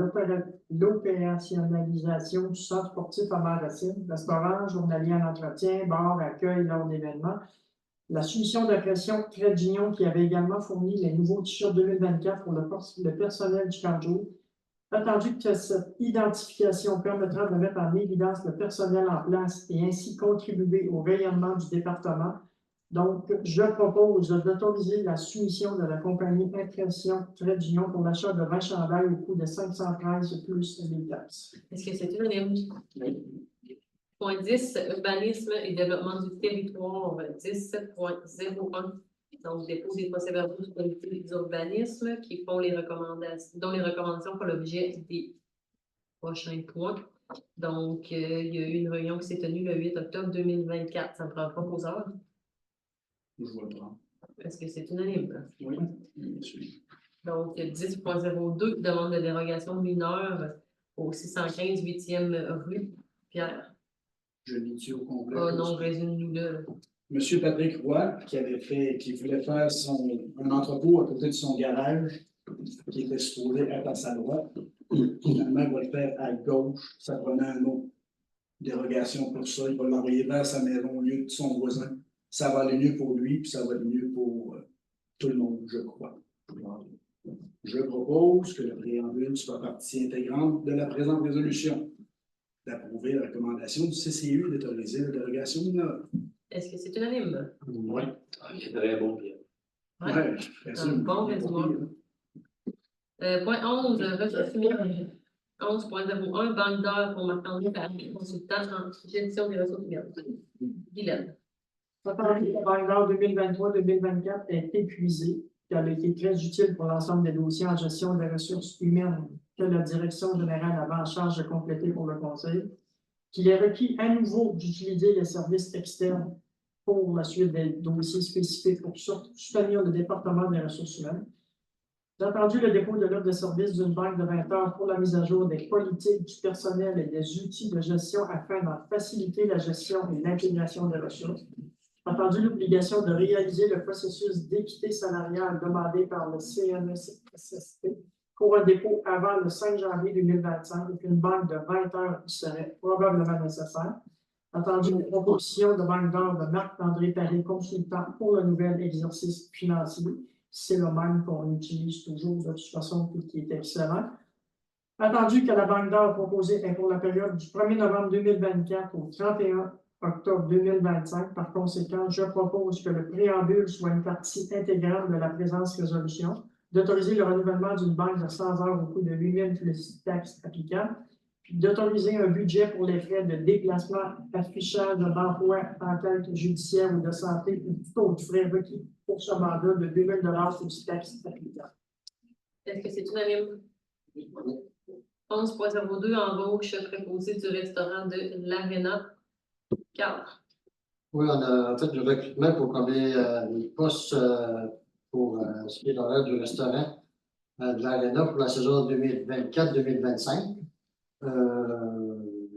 l'opérationnalisation du centre sportif à Racine, restaurant, journalier en entretien, bar, accueil lors d'événements. La soumission d'impression Trait d'Union qui avait également fourni les nouveaux t-shirts 2024 pour le personnel du camp de jour. Attendu que cette identification permettra de mettre en évidence le personnel en place et ainsi contribuer au rayonnement du département. Donc, je propose d'autoriser la soumission de la compagnie Impression Trait d'Union pour l'achat de 20 chandails au coût de 513 plus les taxes. Est-ce que c'est unanime? Oui. Point 10, urbanisme et développement du territoire, 10.01. Donc, dépôt des procès-verbaux du comité d'urbanisme qui font les recommandations, dont les recommandations font l'objet des prochains points. Donc, il y a eu une réunion qui s'est tenue le 8 octobre 2024. Ça me prend pas aux heures. Je vois pas. Est-ce que c'est unanime? Oui, monsieur. Donc, 10.02, demande de dérogation mineure au 615 8e rue Pierre. Je lis au complet. Oh non, résume-nous là. Monsieur Patrick Roy, qui voulait faire un entrepôt à côté de son garage, qui était supposé être à sa droite. Finalement, il va le faire à gauche. Ça prenait un autre dérogation pour ça. Il va l'envoyer vers sa maison au lieu de son voisin. Ça va aller mieux pour lui, puis ça va aller mieux pour tout le monde, je crois. Je propose que le préambule soit partie intégrante de la présente résolution, d'approuver la recommandation du CCU d'autoriser la dérogation mineure. Est-ce que c'est unanime? Oui. C'est très bon, Pierre. Ouais. Ouais, Un bon résumé. Point 11, ressources 11.01, banque d'heures pour Marc-André Paris, consultant en gestion des ressources humaines. Guylaine. Entendu que la banque d'heures 2023-2024 est épuisée, qu'elle a été très utile pour l'ensemble des dossiers en gestion des ressources humaines que la direction générale avait en charge de compléter pour le conseil, qu'il est requis à nouveau d'utiliser les services externes pour la suite des dossiers spécifiques pour soutenir le département des ressources humaines. J'ai entendu le dépôt de l'offre de service d'une banque de 20 heures pour la mise à jour des politiques du personnel et des outils de gestion afin d'en faciliter la gestion et l'intégration des ressources. J'ai entendu l'obligation de réaliser le processus d'équité salariale demandé par le CNSST pour un dépôt avant le 5 janvier 2025 avec une banque de 20 heures qui serait probablement nécessaire. Entendu une proposition de banque d'heures de Marc-André Paris, consultant pour le nouvel exercice financier. C'est le même qu'on utilise toujours de toute façon, qui est excellent. Attendu que la banque d'heures proposée est pour la période du 1er novembre 2024 au 31 octobre 2025. Par conséquent, je propose que le préambule soit une partie intégrante de la présente résolution, d'autoriser le renouvellement d'une banque de 100 heures au coût de 8 000 plus taxes applicables, puis d'autoriser un budget pour les frais de déplacement, affichage d'emploi, enquête judiciaire ou de santé ou tout autre frais requis pour ce mandat de 2 000 plus taxes applicables. Est-ce que c'est unanime? 11.02, embauche préposée du restaurant de l'Arena 4. Oui, on a fait du recrutement pour combler les postes pour ce qui est l'horaire du restaurant de l'Arena pour la saison 2024-2025.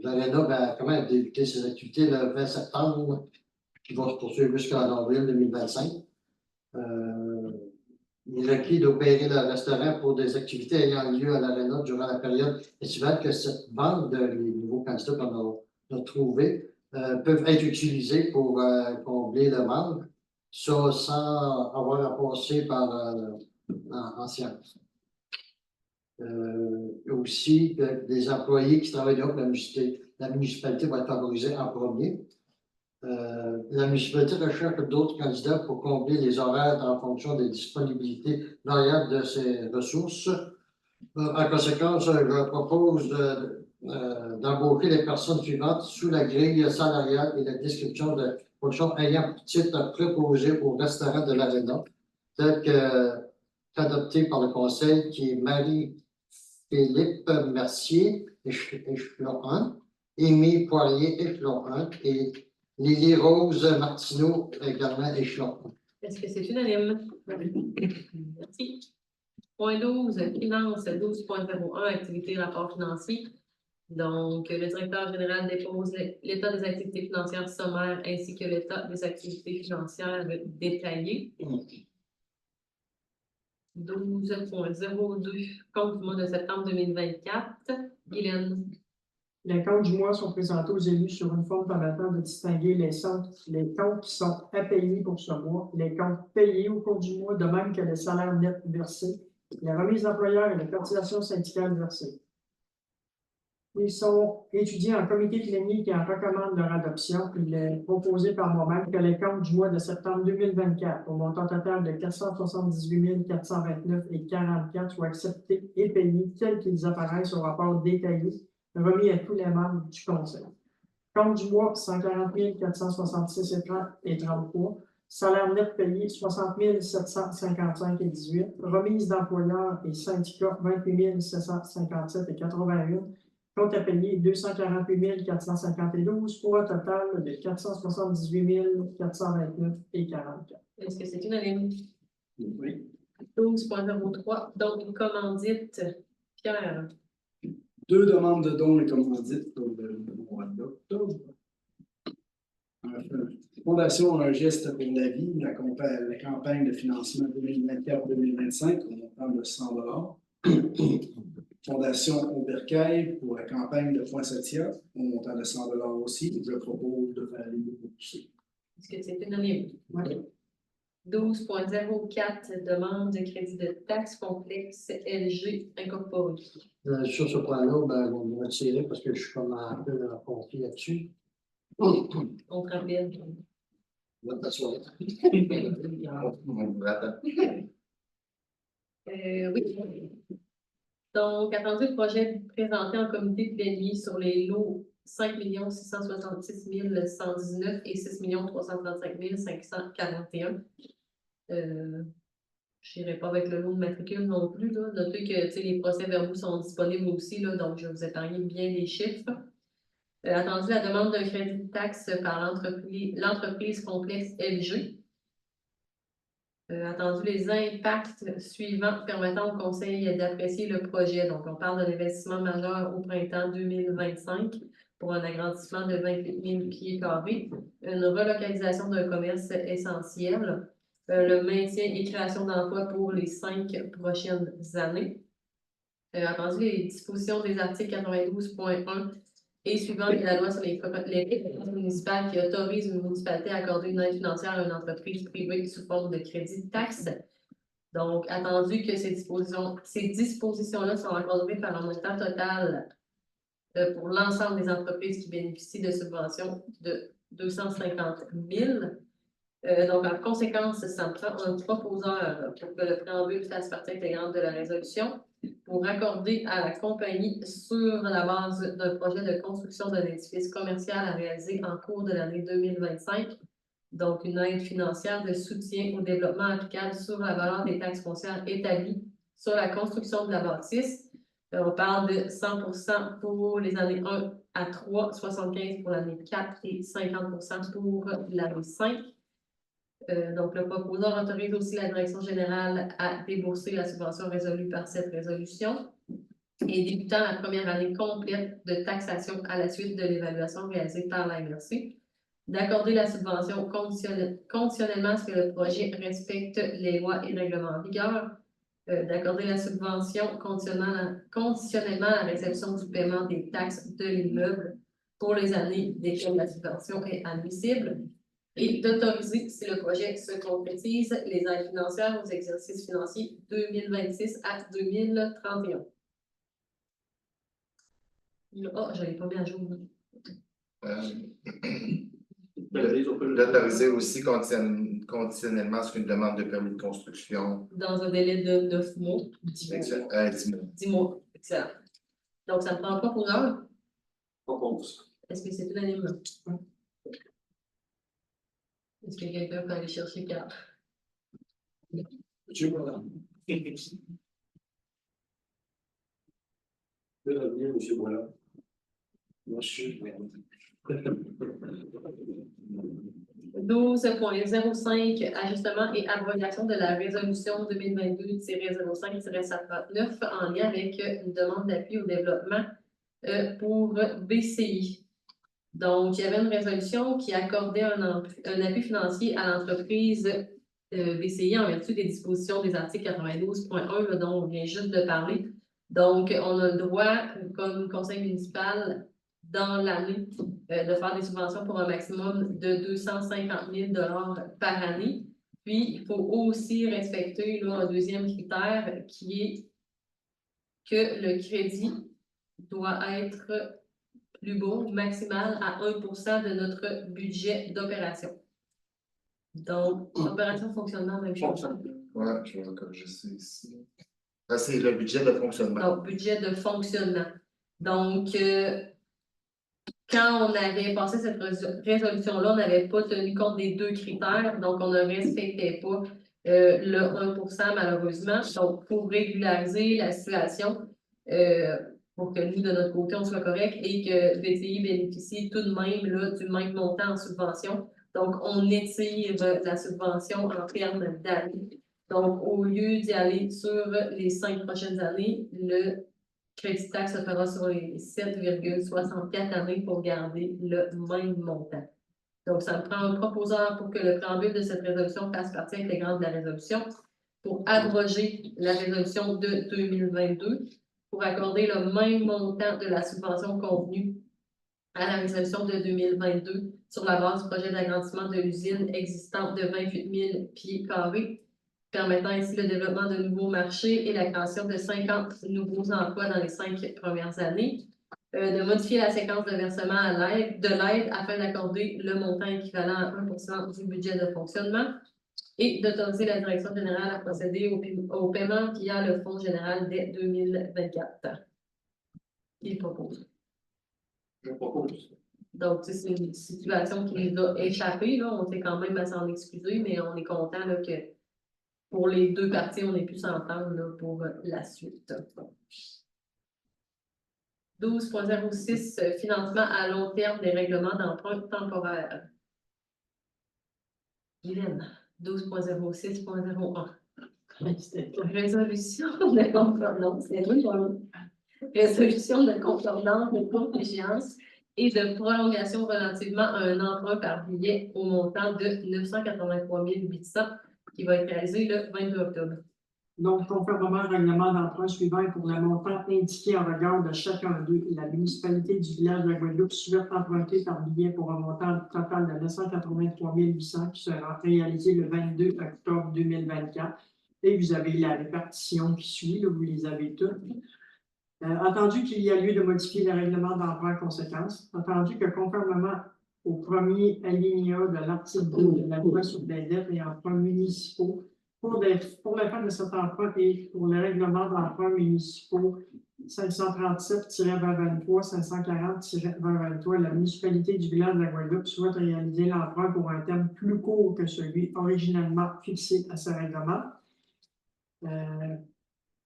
L'Arena va quand même débuter ses activités le 20 septembre, qui vont se poursuivre jusqu'en avril 2025. Il est requis d'opérer le restaurant pour des activités ayant lieu à l'Arena durant la période estivale, que cette banque de les nouveaux candidats qu'on a trouvés peuvent être utilisés pour combler le manque, ça sans avoir à passer par en sciences. Aussi, des employés qui travaillent là pour la la municipalité va être favorisée en premier. La municipalité recherche d'autres candidats pour combler les horaires en fonction des disponibilités variables de ses ressources. En conséquence, je propose d'embaucher les personnes suivantes sous la grille salariale et la description de fonction ayant pour titre préposé au restaurant de l'Arena, tel que adopté par le Conseil, qui est Marie-Philippe Mercier, échelon 1, Émile Poirier, échelon 1, et Lily Rose Martineau, également échelon 1. Est-ce que c'est unanime? Merci. Point 12, finance, 12.01, activité rapport financier. Donc, le directeur général dépose l'état des activités financières sommaires ainsi que l'état des activités financières détaillées. 12.02, compte du mois de septembre 2024. Guylaine. Les comptes du mois sont présentés aux élus sur une forme permettant de distinguer les comptes qui sont à payer pour ce mois, les comptes payés au cours du mois, de même que les salaires nets versés, la remise d'employeurs et la cotisation syndicale versée. Ils sont étudiés en comité clinique et en recommande leur adoption. Il est proposé par moi-même que les comptes du mois de septembre 2024, au montant total de 478 429,44 soient acceptés et payés tels qu'ils apparaissent au rapport détaillé remis à tous les membres du Conseil. Compte du mois, 140 466,33. Salaire net payé, 60 755,18. Remise d'employeurs et syndicats, 28 757,81. Compte à payer, 248 452 pour un total de 478 429,44. Est-ce que c'est unanime? Oui. 12.03, donc commandite. Pierre. 2 demandes de dons et commandites pour le mois d'octobre. Fondation Un geste pour la vie, la campagne de financement 2024-2025 au montant de 100 $. Fondation Aubercaille pour la campagne de Poinsettia au montant de 100 $ aussi. Je propose de faire les deux aussi. Est-ce que c'est unanime? Oui. 12.04, demande de crédit de taxe complexe LG incorporé. Sur ce point-là, ben, on va retirer parce que je suis comme un peu confié là-dessus. On te rappelle. On va t'asseoir. Oui. Donc, attendu le projet présenté en comité de plénier sur les lots 5 666 119 et 6 335 541. Je n'irai pas avec le lot de matricule non plus. Là. Notez que les procès-verbaux sont disponibles aussi, là, donc je vais vous épargner bien les chiffres. Attendu la demande d'un crédit de taxe par l'entreprise complexe LG. Attendu les impacts suivants permettant au Conseil d'apprécier le projet. Donc, on parle d'un investissement majeur au printemps 2025 pour un agrandissement de 28 000 pieds carrés, une relocalisation d'un commerce essentiel, le maintien et création d'emplois pour les 5 prochaines années. Attendu les dispositions des articles 92.1 et suivant de la loi sur les compétences municipales qui autorise une municipalité à accorder une aide financière à une entreprise privée sous forme de crédit de taxe. Donc, attendu que ces dispositions-là sont encadrées par un montant total pour l'ensemble des entreprises qui bénéficient de subventions de 250 000. Donc, en conséquence, ça me prend un proposeur pour que le préambule fasse partie intégrante de la résolution pour accorder à la compagnie sur la base d'un projet de construction d'un édifice commercial à réaliser en cours de l'année 2025. Donc, une aide financière de soutien au développement applicable sur la valeur des taxes foncières établies sur la construction de la bâtisse. On parle de 100% pour les années 1 à 3, 75 pour l'année 4 et 50% pour l'année 5. Donc, le proposeur autorise aussi la direction générale à débourser la subvention résolue par cette résolution et débutant la première année complète de taxation à la suite de l'évaluation réalisée par la MRC, d'accorder la subvention conditionnellement à ce que le projet respecte les lois et règlements en vigueur, d'accorder la subvention conditionnellement à la réception du paiement des taxes de l'immeuble pour les années desquelles la subvention est admissible, et d'autoriser, si le projet se concrétise, les aides financières aux exercices financiers 2026 à 2031. Ah, je n'avais pas mis à jour. D'autoriser aussi conditionnellement à ce qu'une demande de permis de construction. Dans un délai de 9 mois. 10 mois. 10 mois. 10 mois, excellent. Donc, ça ne prend pas pour heure. Propose. Est-ce que c'est unanime? Est-ce que quelqu'un peut aller chercher 4? Monsieur Boilard. Le revenir, monsieur Boilard. Monsieur Boilard. 12.05, ajustement et abrogation de la résolution 2022-05-59 en lien avec une demande d'appui au développement pour BCI. Donc, il y avait une résolution qui accordait un appui financier à l'entreprise BCI en vertu des dispositions des articles 92.1 dont on vient juste de parler. Donc, on a le droit, comme conseil municipal, dans l'année, de faire des subventions pour un maximum de 250 000 $ par année. Puis, il faut aussi respecter là, un deuxième critère qui est que le crédit doit être plus beau, maximal à 1% de notre budget d'opération. Donc, opération fonctionnement, même chose. Ouais, je vais corriger ça ici. Là, c'est le budget de fonctionnement. Donc, budget de fonctionnement. Donc, quand on avait passé cette résolution-là, on n'avait pas tenu compte des deux critères, donc on ne respectait pas le 1% malheureusement. Donc, pour régulariser la situation, pour que nous, de notre côté, on soit correct et que BCI bénéficie tout de même là, du même montant en subvention. Donc, on étire la subvention en termes d'années. Donc, au lieu d'y aller sur les 5 prochaines années, le crédit taxe se fera sur les 7,64 années pour garder le même montant. Donc, ça me prend un proposeur pour que le préambule de cette résolution fasse partie intégrante de la résolution pour abroger la résolution de 2022 pour accorder le même montant de la subvention convenue à la résolution de 2022 sur la base du projet d'agrandissement de l'usine existante de 28 000 pieds carrés, permettant ainsi le développement de nouveaux marchés et la création de 50 nouveaux emplois dans les 5 premières années, de modifier la séquence de versement de l'aide afin d'accorder le montant équivalent à 1% du budget de fonctionnement et d'autoriser la direction générale à procéder au paiement via le Fonds général dès 2024. Il propose. Je propose. Donc, c'est une situation qui nous a échappé, là. On sait quand même à s'en excuser, mais on est content là, que pour les deux parties, on ait pu s'entendre là, pour la suite. 12.06, financement à long terme des règlements d'emprunt temporaires. Guylaine, 12.06.01. Résolution de concordance. Résolution de concordance de courte échéance et de prolongation relativement à un emprunt par billet au montant de 983 800 qui va être réalisé le 22 octobre. Donc, conformément au règlement d'emprunt suivant pour le montant indiqué en regard de chacun d'eux, la municipalité du village de la Guadeloupe souhaite emprunter par billet pour un montant total de 983 800 qui sera réalisé le 22 octobre 2024. Et vous avez la répartition qui suit, là, vous les avez toutes. Entendu qu'il y a lieu de modifier le règlement d'emprunt en conséquence, entendu que conformément au premier alinéa de l'article 2 de la loi sur les dettes et emprunts municipaux, pour le cas de cet emprunt et pour le règlement d'emprunt municipaux 537-2023, 540-2023, la municipalité du village de la Guadeloupe souhaite réaliser l'emprunt pour un terme plus court que celui originellement fixé à ce règlement.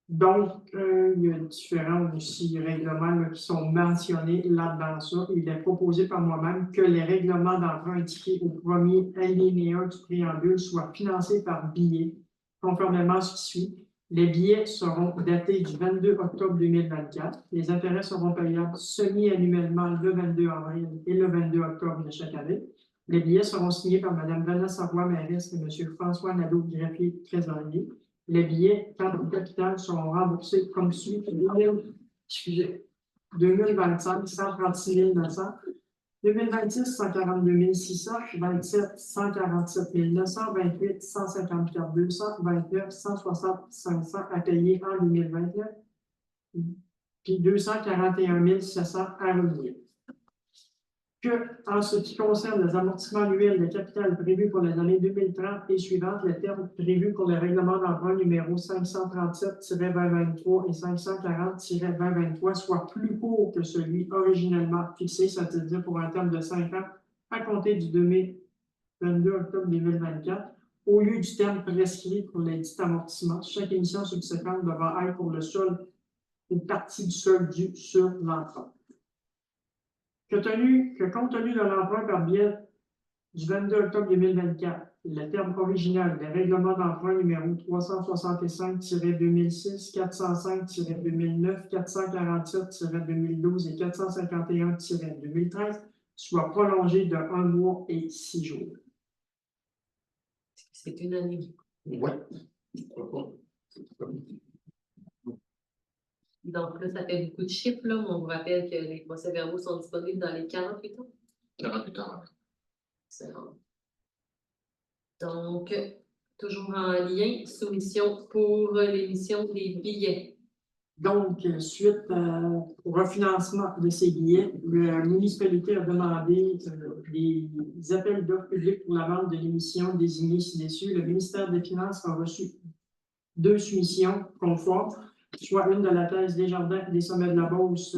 Donc, il y a différents aussi règlements là, qui sont mentionnés là-dedans ça. Il est proposé par moi-même que les règlements d'emprunt indiqués au premier alinéa du préambule soient financés par billets, conformément à ce qui suit. Les billets seront datés du 22 octobre 2024. Les intérêts seront payables semi-annuellement le 22 avril et le 22 octobre de chaque année. Les billets seront signés par Mme Vanessa Roy, mairesse, et M. François Nadeau-Greffier, trésorier. Les billets, quant au capital, seront remboursés comme suit. 2025, 136 900. 2026, 142 600. 27, 147 900. 28, 154 200. 29, 160 500 à payer en 2029. Puis 241 700 à revenir. que, en ce qui concerne les amortissements annuels de capital prévus pour les années 2030 et suivantes, les termes prévus pour le règlement d'emprunt numéro 537-2023 et 540-2023 soient plus courts que celui originellement fixé, c'est-à-dire pour un terme de 5 ans à compter du 22 octobre 2024, au lieu du terme prescrit pour les dits amortissements. Chaque émission subséquente devra être pour le solde une partie du solde dû sur l'emprunt. Que compte tenu de l'emprunt par biais du 22 octobre 2024, le terme original des règlements d'emprunt numéro 365-2006, 405-2009, 447-2012 et 451-2013 soit prolongé de 1 mois et 6 jours. C'est unanime. Oui. Donc là, ça fait beaucoup de chiffres, là, mais on vous rappelle que les procès-verbaux sont disponibles dans les 48 heures. 48 heures. C'est rare. Donc, toujours en lien, soumission pour l'émission des billets. Donc, suite au refinancement de ces billets, la municipalité a demandé des appels d'offres publics pour la vente de l'émission désignée ci-dessus. Le ministère des Finances a reçu 2 soumissions conformes, soit une de la Caisse Desjardins des Sommets de la Beauce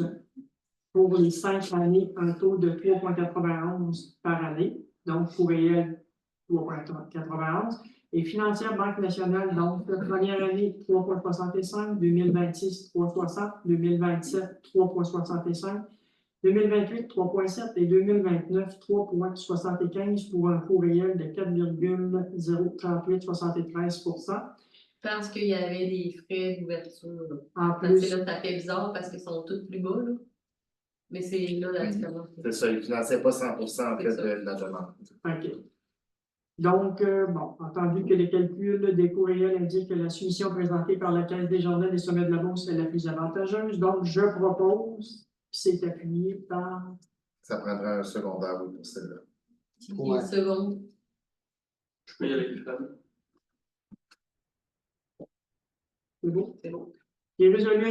pour les 5 années, un taux de 3,91 par année, donc pour réel 3,91. Et Financière Banque Nationale, donc la première année 3,65, 2026 3,60, 2027 3,65, 2028 3,7 et 2029 3,75 pour un coût réel de 4,038,73 %. Parce qu'il y avait des frais d'ouverture. En Parce que plus, là, ça fait bizarre parce qu'ils sont tous plus bas, là. Mais c'est là la différence. C'est ça, il ne finançait pas 100% en fait C'est ça. de la demande. OK. Donc, bon, entendu que les calculs des coûts réels indiquent que la soumission présentée par la Caisse Desjardins des Sommets de la Beauce est la plus avantageuse, donc je propose, c'est appuyé par Ça prendra un secondaire oui, pour celle-là. Ouais. Une seconde. Je peux y aller, Fred. C'est beau. C'est bon. Il est résolu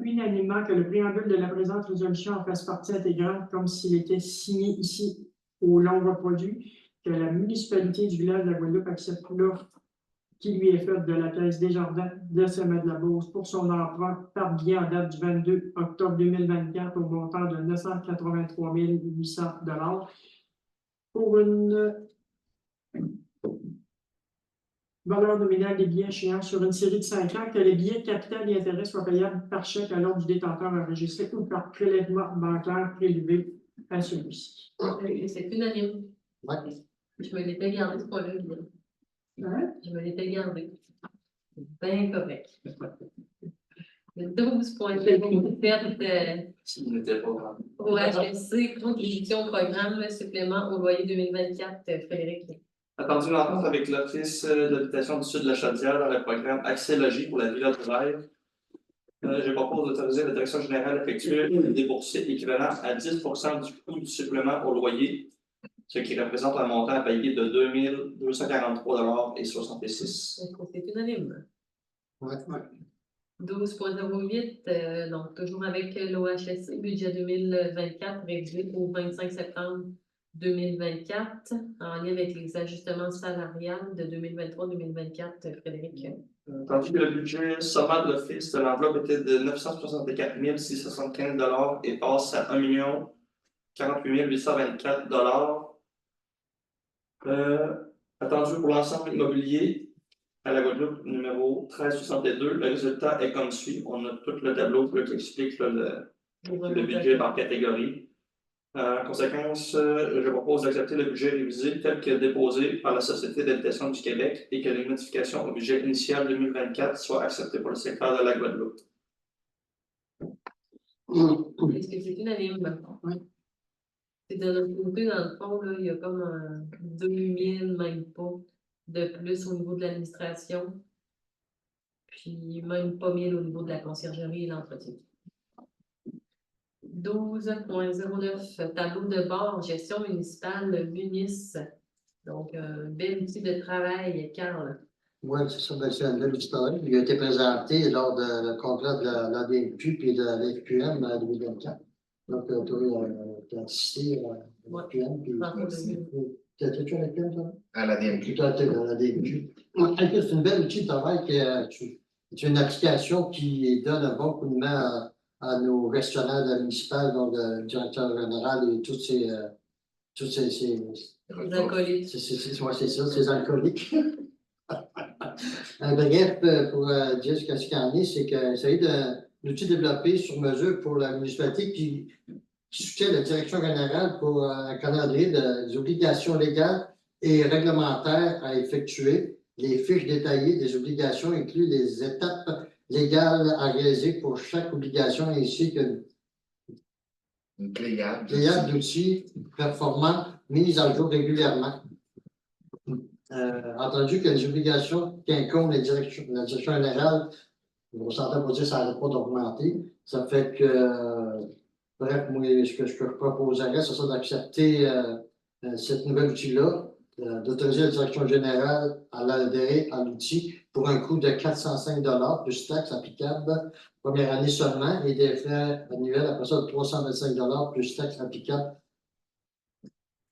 unanimement que le préambule de la présente résolution en fasse partie intégrante comme s'il était signé ici au long reproduit, que la municipalité du village de la Guadeloupe accepte l'offre qui lui est faite de la Caisse Desjardins de Sommets de la Beauce pour son emprunt par billet en date du 22 octobre 2024 au montant de 983 800 $ pour une valeur nominale des billets échéants sur une série de 5 ans, que les billets de capital et intérêt soient payables par chèque à l'ordre du détenteur enregistré ou par prélèvement bancaire prélevé à celui-ci. C'est unanime. Ouais. Je me l'étais gardé ce point-là. Hein? Je me l'étais gardé. Bien correct. Le 12 points de fait S'il n'était pas grave. au HSC, contribution au programme supplément au loyer 2024, Frédéric. Attendu l'entente avec l'Office d'habitation du Sud de la Chaudière dans le programme Accès Logis pour la Villa de Rêve. Je propose d'autoriser la direction générale à effectuer des boursiers équivalent à 10% du coût du supplément au loyer, ce qui représente un montant à payer de 2 243,66 $. C'est unanime. Ouais. 12,08, donc toujours avec l'OHSC, budget 2024 révisé au 25 septembre 2024, en lien avec les ajustements salariales de 2023-2024, Frédéric. Tandis que le budget sommaire de l'Office de l'enveloppe était de 964 675 $ et passe à 1 48 824 $. Attendu pour l'ensemble immobilier à la Guadeloupe, numéro 1362, le résultat est comme suit. On a tout le tableau qui explique le budget par catégorie. En conséquence, je propose d'accepter le budget révisé tel que déposé par la Société d'habitation du Québec et que les modifications au budget initial 2024 soient acceptées pour le secteur de la Guadeloupe. Est-ce que c'est unanime? Oui. C'est de notre côté, dans le fond, là, il y a comme 2000, même pas, de plus au niveau de l'administration. Puis même pas 1000 au niveau de la conciergerie et l'entretien. 12,09, tableau de bord, gestion municipale, Munis. Donc, bel outil de travail, Carl. Oui, c'est ça, c'est un bel historique. Il a été présenté lors de le congrès de la DNQ et de l'FQM 2024. Donc, tu as assisté Ouais. à QM, puis Merci. t'as-tu avec QM, toi? À la DMQ. Tout à fait, dans la DMQ. C'est une belle outil de travail c'est une application qui donne un bon coup de main à nos gestionnaires de la municipale, donc le directeur général et tous ces Les acolytes. c'est ça, ces alcooliques. Bref, pour dire ce qu'il y en est, c'est qu'il s'agit d'un outil développé sur mesure pour la municipalité qui soutient la direction générale pour un calendrier des obligations légales et réglementaires à effectuer. Les fiches détaillées des obligations incluent les étapes légales à réaliser pour chaque obligation ainsi que Une pléiade. pléiade d'outils performants mises à jour régulièrement. Entendu que les obligations qui incombent la direction générale, on s'entend pour dire que ça n'arrête pas d'augmenter. Ça fait que, bref, moi, ce que je proposerais, c'est ça d'accepter cette nouvelle outil-là, d'autoriser la direction générale à adhérer à l'outil pour un coût de 405 plus taxes applicables première année seulement et des frais annuels après ça de 325 plus taxes applicables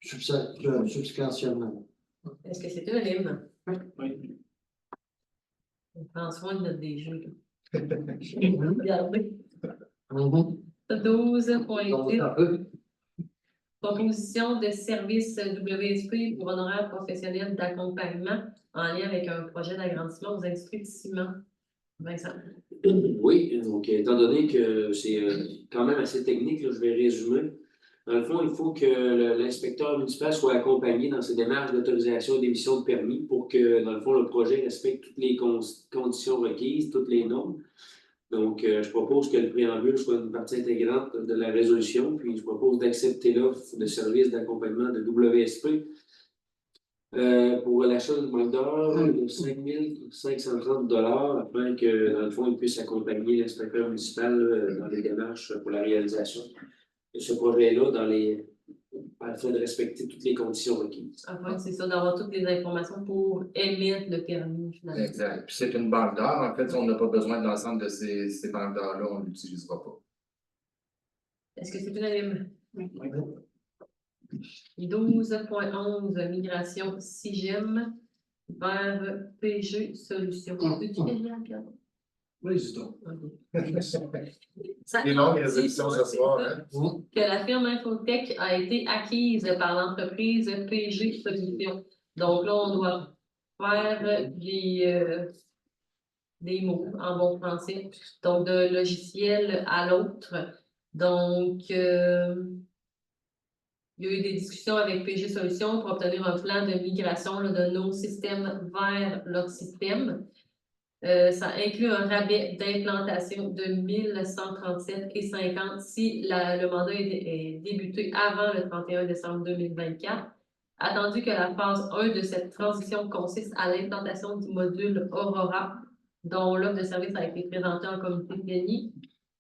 substantiellement. Est-ce que c'est unanime? Oui. On prend soin de notre jeux. Regardez. Mhm. 12.10. Donc, un peu. Proposition de service WSP pour honoraires professionnels d'accompagnement en lien avec un projet d'agrandissement aux industries de ciment. Vincent. Oui, donc étant donné que c'est quand même assez technique, là, je vais résumer. Dans le fond, il faut que l'inspecteur municipal soit accompagné dans ses démarches d'autorisation et d'émission de permis pour que, dans le fond, le projet respecte toutes les conditions requises, toutes les normes. Donc, je propose que le préambule soit une partie intégrante de la résolution, puis je propose d'accepter l'offre de service d'accompagnement de WSP pour l'achat d'une main d'or de 5 530 afin que, dans le fond, il puisse accompagner l'inspecteur municipal dans les démarches pour la réalisation de ce projet-là afin de respecter toutes les conditions requises. Enfin, c'est ça, d'avoir toutes les informations pour émettre le permis, finalement. Exact. Puis c'est une banque d'or. En fait, si on n'a pas besoin de l'ensemble de ces banques d'or-là, on ne l'utilisera pas. Est-ce que c'est unanime? Oui. 12.11, migration CIGEM vers PG Solutions. Peux-tu lire, Pierre? Oui, dis donc. Ok. Ça Les longues dit, résolutions ouais, ce c'est soir, ça, hein? que la firme Infotech a été acquise par l'entreprise PG Solutions. Donc là, on doit faire des mots en bon français, donc d'un logiciel à l'autre. Donc, il y a eu des discussions avec PG Solutions pour obtenir un plan de migration là, de nos systèmes vers leur système. Ça inclut un rabais d'implantation de 1137,50 si le mandat est débuté avant le 31 décembre 2024. Attendu que la phase 1 de cette transition consiste à l'implantation du module Aurora, dont l'offre de service a été présentée en comité de génie.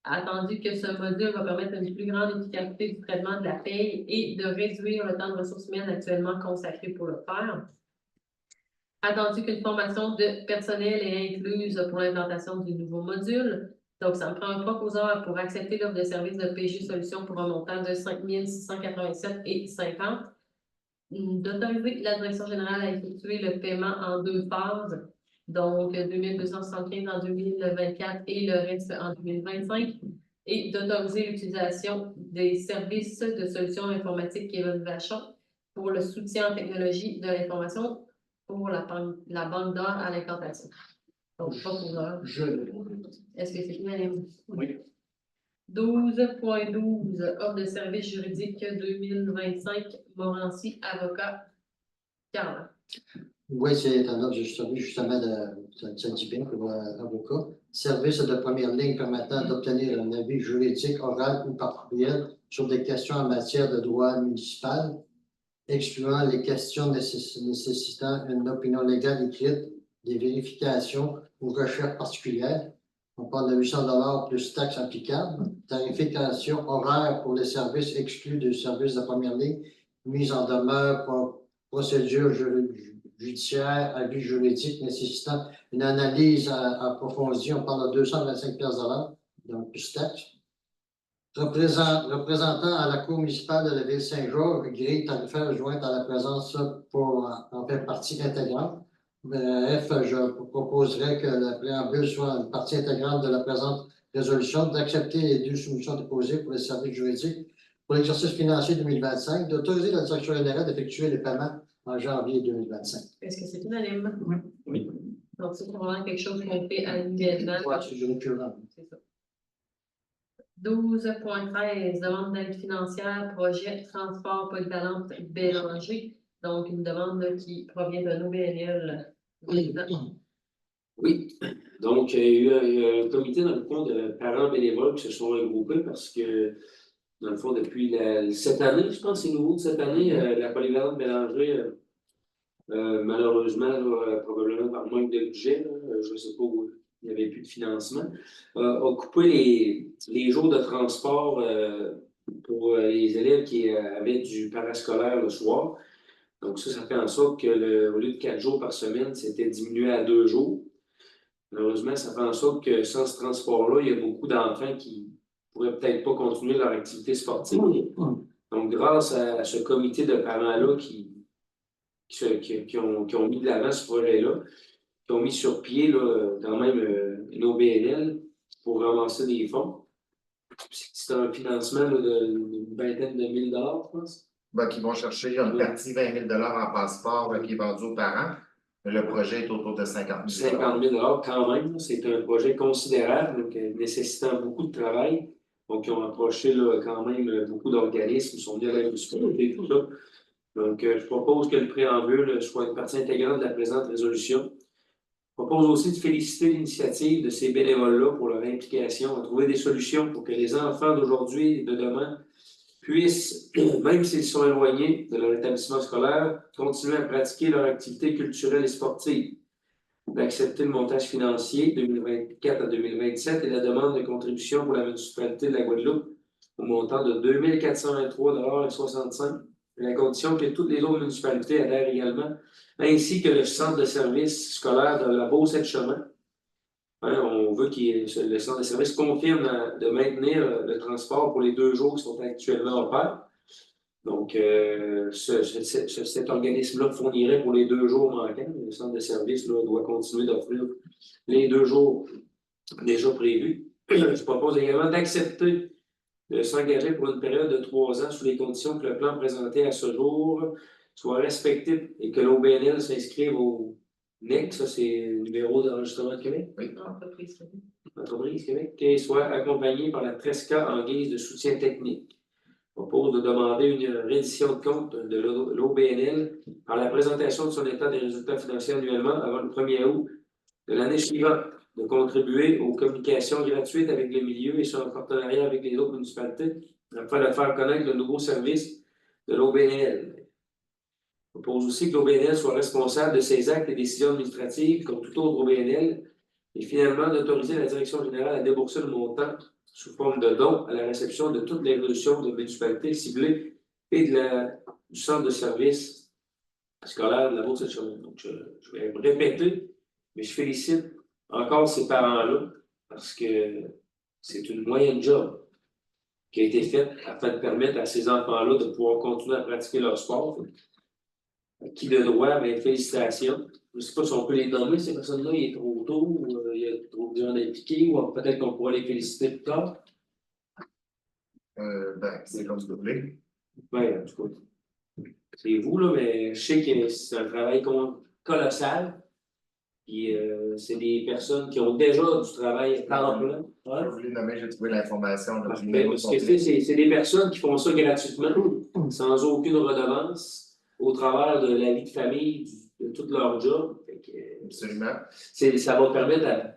Attendu que ce module va permettre une plus grande efficacité du traitement de la paie et de réduire le temps de ressources humaines actuellement consacré pour le faire. Attendu qu'une formation de personnel est incluse pour l'implantation du nouveau module. Donc, ça me prend un proposeur pour accepter l'offre de service de PG Solutions pour un montant de 5 687,50 d'autoriser la direction générale à effectuer le paiement en 2 phases. Donc, 2 275 en 2024 et le reste en 2025. Et d'autoriser l'utilisation des services de solutions informatiques Kevin Vachon pour le soutien en technologie de l'information pour la banque d'or à l'implantation. Donc, pas pour l'heure. Est-ce que c'est unanime? Oui. 12.12, offre de service juridique 2025, Morancy, avocat, Carla. Oui, c'est un offre justement de syndicat pour avocat. Service de première ligne permettant d'obtenir un avis juridique oral ou par courriel sur des questions en matière de droit municipal, excluant les questions nécessitant une opinion légale écrite, des vérifications ou recherches particulières. On parle de 800 plus taxes applicables, tarification horaire pour les services exclus du service de première ligne, mise en demeure, procédure judiciaire, avis juridique nécessitant une analyse approfondie. On parle de 225 $, donc plus taxes. représentant à la Cour municipale de la ville Saint-Georges, grille tarifaire jointe à la présence pour en faire partie intégrante. F, je proposerais que le préambule soit une partie intégrante de la présente résolution, d'accepter les 2 soumissions déposées pour les services juridiques pour l'exercice financier 2025, d'autoriser la direction générale d'effectuer les paiements en janvier 2025. Est-ce que c'est unanime? Oui. Donc, c'est vraiment quelque chose qu'on fait annuellement. Ouais, c'est du récurrent. C'est ça. 12.13, demande d'aide financière, projet transport polyvalente Bélanger. Donc, une demande là, qui provient de l'OBNL. Oui, donc il y a eu un comité dans le fond de parents bénévoles qui se sont regroupés parce que, dans le fond, depuis cette année, je pense que c'est nouveau de cette année, la polyvalente Bélanger, malheureusement, là, probablement par manque de budget, là, je ne sais pas où il n'y avait plus de financement, a coupé les jours de transport pour les élèves qui avaient du parascolaire le soir. Donc ça fait en sorte que au lieu de 4 jours par semaine, c'était diminué à 2 jours. Malheureusement, ça fait en sorte que sans ce transport-là, il y a beaucoup d'enfants qui ne pourraient peut-être pas continuer leur activité sportive. Donc, grâce à ce comité de parents-là qui ont mis de l'avant ce projet-là, qui ont mis sur pied là, quand même une OBNL pour ramasser des fonds. C'est un financement d'une vingtaine de mille dollars, je pense. Ben, qui vont chercher une partie 20 000 en passeport qui est vendu aux parents. Mais le projet est autour de 50 000 50 000 quand même. C'est un projet considérable, donc, nécessitant beaucoup de travail. Donc, ils ont approché là, quand même beaucoup d'organismes, ils sont venus à la municipalité et tout ça. Donc, je propose que le préambule soit une partie intégrante de la présente résolution. Je propose aussi de féliciter l'initiative de ces bénévoles-là pour leur implication à trouver des solutions pour que les enfants d'aujourd'hui et de demain puissent, même s'ils sont éloignés de leur établissement scolaire, continuer à pratiquer leur activité culturelle et sportive. D'accepter le montage financier 2024 à 2027 et la demande de contribution pour la municipalité de la Guadeloupe au montant de 2 423,65 $, à la condition que toutes les autres municipalités adhèrent également, ainsi que le centre de services scolaire de la Beauce-et-Chemin. On veut que le centre de services confirme de maintenir le transport pour les 2 jours qui sont actuellement offerts. Donc, cet organisme-là fournirait pour les 2 jours manquants. Le centre de service là, doit continuer d'offrir les 2 jours déjà prévus. Je propose également d'accepter de s'engager pour une période de 3 ans sous les conditions que le plan présenté à ce jour soit respecté et que l'OBNL s'inscrive au NEC, ça c'est le numéro d'enregistrement de Québec. Oui. Entreprise Québec, qui soit accompagné par la TRESCA en guise de soutien technique. Je propose de demander une reddition de compte de l'OBNL par la présentation de son état des résultats financiers annuellement avant le 1er août de l'année suivante, de contribuer aux communications gratuites avec le milieu et sur un partenariat avec les autres municipalités afin de faire connaître le nouveau service de l'OBNL. Je propose aussi que l'OBNL soit responsable de ses actes et décisions administratives comme tout autre OBNL et finalement d'autoriser la direction générale à débourser le montant sous forme de dons à la réception de toutes les résolutions de municipalités ciblées et du centre de services scolaire de la Beauce-et-Chemin. Donc, je vais répéter, mais je félicite encore ces parents-là parce que c'est une moyenne job qui a été faite afin de permettre à ces enfants-là de pouvoir continuer à pratiquer leur sport. Qui de droit, bien, félicitations. Je ne sais pas si on peut les nommer, ces personnes-là, il est trop tôt, ou il y a trop de gens impliqués, ou peut-être qu'on pourra les féliciter plus tard. C'est comme vous voulez. Oui, en tout cas. C'est vous, là, mais je sais que c'est un travail colossal. Puis c'est des personnes qui ont déjà du travail à temps plein. Je voulais nommer, j'ai trouvé l'information. Parce que c'est des personnes qui font ça gratuitement, sans aucune redevance, au travers de la vie de famille, de tout leur job. Absolument. Ça va permettre à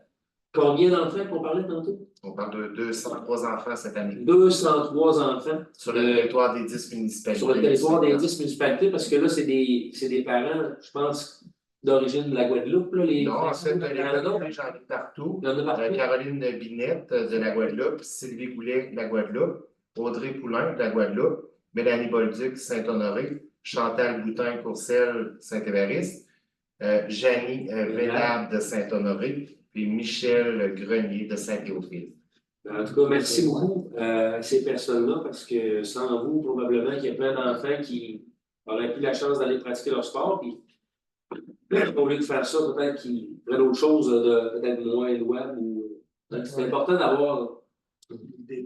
combien d'enfants qu'on parlait tantôt? On parle de 203 enfants cette année. 203 enfants. Sur le territoire des 10 municipalités. Sur le territoire des 10 municipalités, parce que là, c'est des parents, je pense, d'origine de la Guadeloupe. Là, non, en fait, les gens partout. Caroline Binette de la Guadeloupe, Sylvie Goulet de la Guadeloupe, Audrey Poulain de la Guadeloupe, Mélanie Bolduc, Saint-Honoré, Chantal Boutin-Courcelles, Saint-Évariste, Janie Vénard de Saint-Honoré, puis Michel Grenier de Saint-Théophile. En tout cas, merci beaucoup à ces personnes-là, parce que sans vous, probablement qu'il y a plein d'enfants qui n'auraient plus la chance d'aller pratiquer leur sport. Puis, au lieu de faire ça, peut-être qu'ils feraient d'autres choses peut-être moins louables. Donc, c'est important d'avoir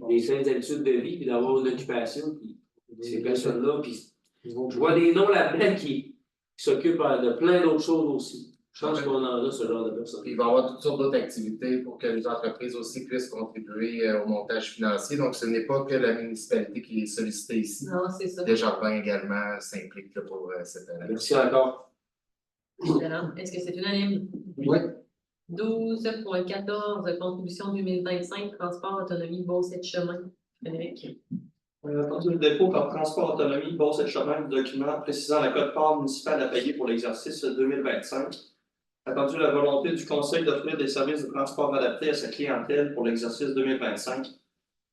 des saines habitudes de vie, puis d'avoir une occupation. Puis, ces personnes-là, puis je vois des noms là-dedans qui s'occupent de plein d'autres choses aussi. Je pense qu'on en a ce genre de personnes. Il va y avoir toutes sortes d'autres activités pour que les entreprises aussi puissent contribuer au montage financier. Donc, ce n'est pas que la municipalité qui est sollicitée ici. Non, c'est ça. Desjardins également s'implique pour cette année. Merci encore. Excellent. Est-ce que c'est unanime? Oui. 12.14, contribution 2025, transport, autonomie, Beauce et chemin. Frédéric. Attendu le dépôt par transport autonomie, Beauce et chemin du document précisant la quote-part municipale à payer pour l'exercice 2025. Attendu la volonté du Conseil d'offrir des services de transport adaptés à sa clientèle pour l'exercice 2025.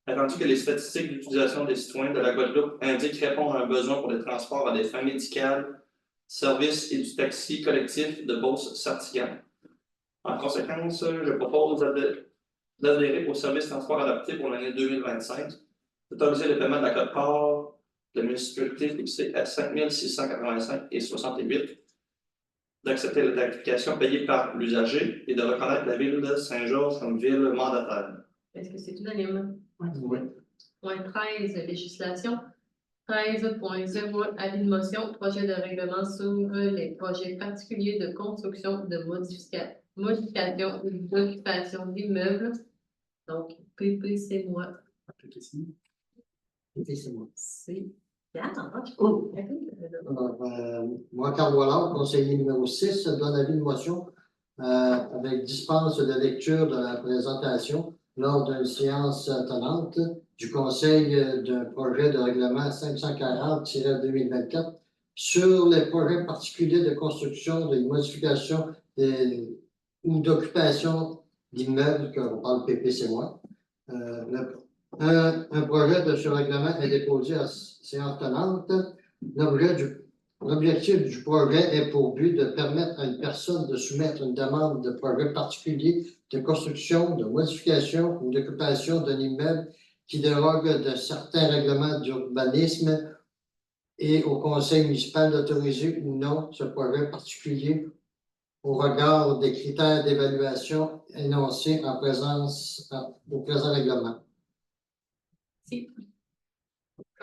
Attendu que les statistiques d'utilisation des citoyens de la Guadeloupe indiquent répondre à un besoin pour les transports à des fins médicales, services et du taxi collectif de Beauce-Sartigan. En conséquence, je propose d'adhérer au service transport adapté pour l'année 2025, d'autoriser le paiement de la quote-part de municipalité fixée à 5 685,68, d'accepter la tarification payée par l'usager et de reconnaître la ville de Saint-Georges comme ville mandataire. Est-ce que c'est unanime? Oui. Point 13, législation. 13.0, avis de motion, projet de règlement sur les projets particuliers de construction, de modification ou d'occupation d'immeubles. Donc, PP, c'est moi. C'est moi. C'est Yann, Oh. Moi, Carl Wallard, conseiller numéro 6, donne avis de motion avec dispense de lecture de la présentation lors d'une séance tenante du Conseil d'un projet de règlement 540-2024 sur les projets particuliers de construction, de modification ou d'occupation d'immeubles, qu'on parle PPC-moi. Un projet de ce règlement est déposé à séance tenante. L'objectif du projet est pour but de permettre à une personne de soumettre une demande de projet particulier de construction, de modification ou d'occupation d'un immeuble qui dérogue de certains règlements d'urbanisme et au conseil municipal d'autoriser ou non ce projet particulier au regard des critères d'évaluation énoncés au présent règlement.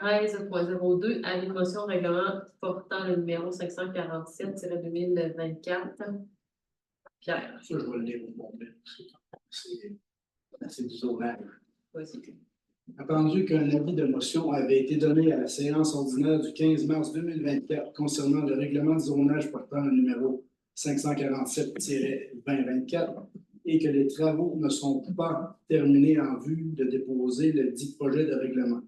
13.02, avis de motion, règlement portant le numéro 547-2024. Pierre. Ça, je vais le lire au complet. C'est du zonage. Vas-y. Attendu qu'un avis de motion avait été donné à la séance ordinaire du 15 mars 2024 concernant le règlement de zonage portant le numéro 547-2024 et que les travaux ne sont pas terminés en vue de déposer le dit projet de règlement.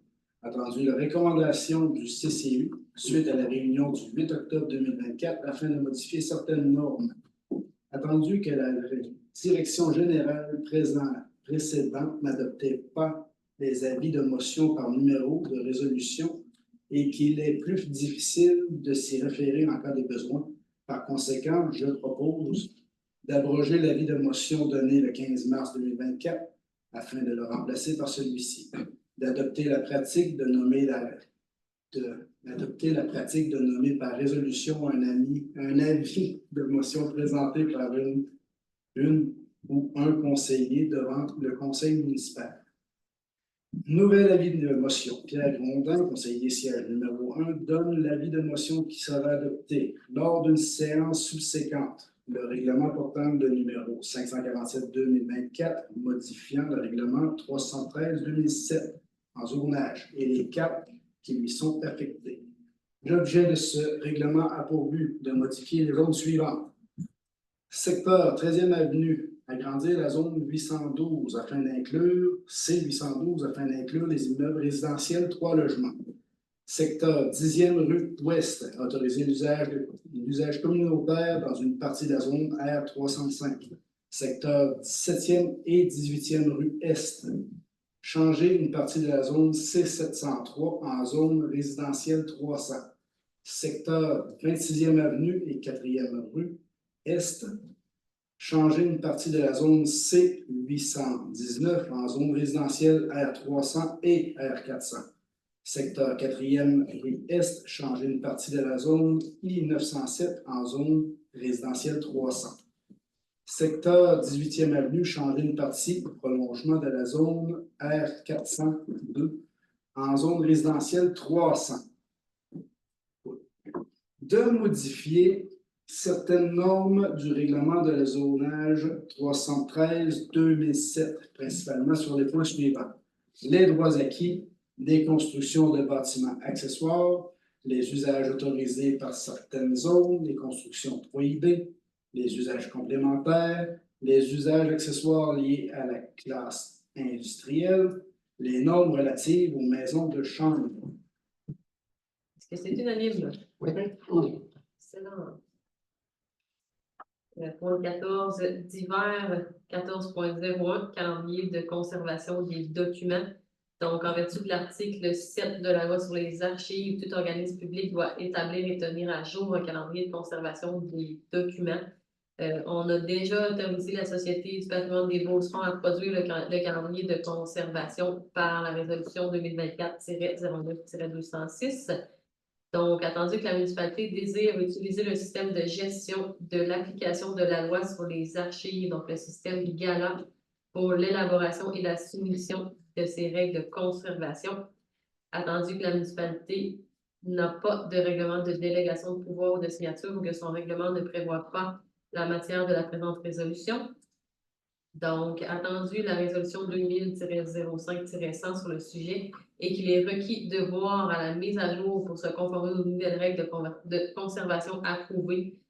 Attendu la recommandation du CCU suite à la réunion du 8 octobre 2024 afin de modifier certaines normes. Attendu que la direction générale précédente n'adoptait pas les avis de motion par numéro de résolution et qu'il est plus difficile de s'y référer en cas de besoin. Par conséquent, je propose d'abroger l'avis de motion donné le 15 mars 2024 afin de le remplacer par celui-ci. D'adopter la pratique de nommer par résolution un avis de motion présenté par une ou un conseiller devant le conseil municipal. Nouvel avis de motion. Pierre Grondin, conseiller siège numéro 1, donne l'avis de motion qui sera adopté lors d'une séance subséquente. Le règlement portant le numéro 547-2024, modifiant le règlement 313-2007 en zonage et les cas qui lui sont affectés. L'objet de ce règlement a pour but de modifier les zones suivantes. Secteur 13e avenue, agrandir la zone 812 afin d'inclure C812 afin d'inclure les immeubles résidentiels 3 logements. Secteur 10e rue ouest, autoriser l'usage communautaire dans une partie de la zone R305. Secteur 17e et 18e rue est, changer une partie de la zone C703 en zone résidentielle 300. Secteur 26e avenue et 4e rue est, changer une partie de la zone C819 en zone résidentielle R300 et R400. Secteur 4e, rue Est, changer une partie de la zone I907 en zone résidentielle 300. Secteur 18e avenue, changer une partie, prolongement de la zone R402 en zone résidentielle 300. De modifier certaines normes du règlement de zonage 313-2007, principalement sur les points suivants. Les droits acquis, des constructions de bâtiments accessoires, les usages autorisés par certaines zones, les constructions prohibées, les usages complémentaires, les usages accessoires liés à la classe industrielle, les normes relatives aux maisons de chambre. Est-ce que c'est unanime? Oui. Excellent. Point 14, divers 14.01, calendrier de conservation des documents. Donc, en vertu de l'article 7 de la loi sur les archives, tout organisme public doit établir et tenir à jour un calendrier de conservation des documents. On a déjà autorisé la Société du patrimoine des Beaucerons à produire le calendrier de conservation par la résolution 2024-09-206. Donc, attendu que la municipalité désire utiliser le système de gestion de l'application de la loi sur les archives, donc le système GALA, pour l'élaboration et la soumission de ces règles de conservation. Attendu que la municipalité n'a pas de règlement de délégation de pouvoir ou de signature ou que son règlement ne prévoit pas la matière de la présente résolution. Donc, attendu la résolution 2000-05-100 sur le sujet et qu'il est requis de voir à la mise à jour pour se conformer aux nouvelles règles de conservation approuvées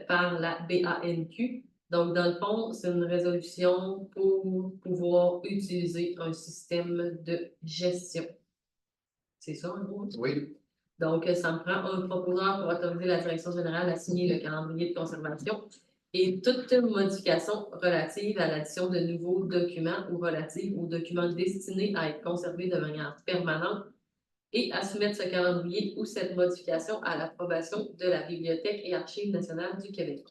par la BANQ. Donc, dans le fond, c'est une résolution pour pouvoir utiliser un système de gestion. C'est ça, en gros? Oui. Donc, ça me prend un proposeur pour autoriser la direction générale à signer le calendrier de conservation et toute modification relative à l'addition de nouveaux documents ou relative aux documents destinés à être conservés de manière permanente et à soumettre ce calendrier ou cette modification à l'approbation de la Bibliothèque et Archives nationales du Québec.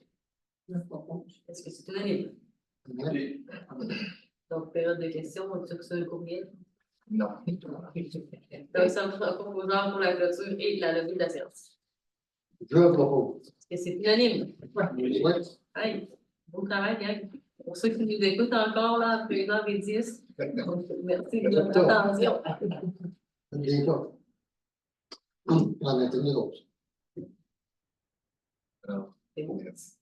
Est-ce que c'est unanime? Oui. Donc, période de questions, on tout ça un courriel. Non. Donc, ça me prend un proposeur pour la clôture et la levée de la séance. Je propose. Est-ce que c'est unanime? Oui. Hey, bon travail, gang. Pour ceux qui nous écoutent encore, là, après 1h10, merci de votre attention. Bientôt. On va maintenir l'autre. C'est bon. Merci.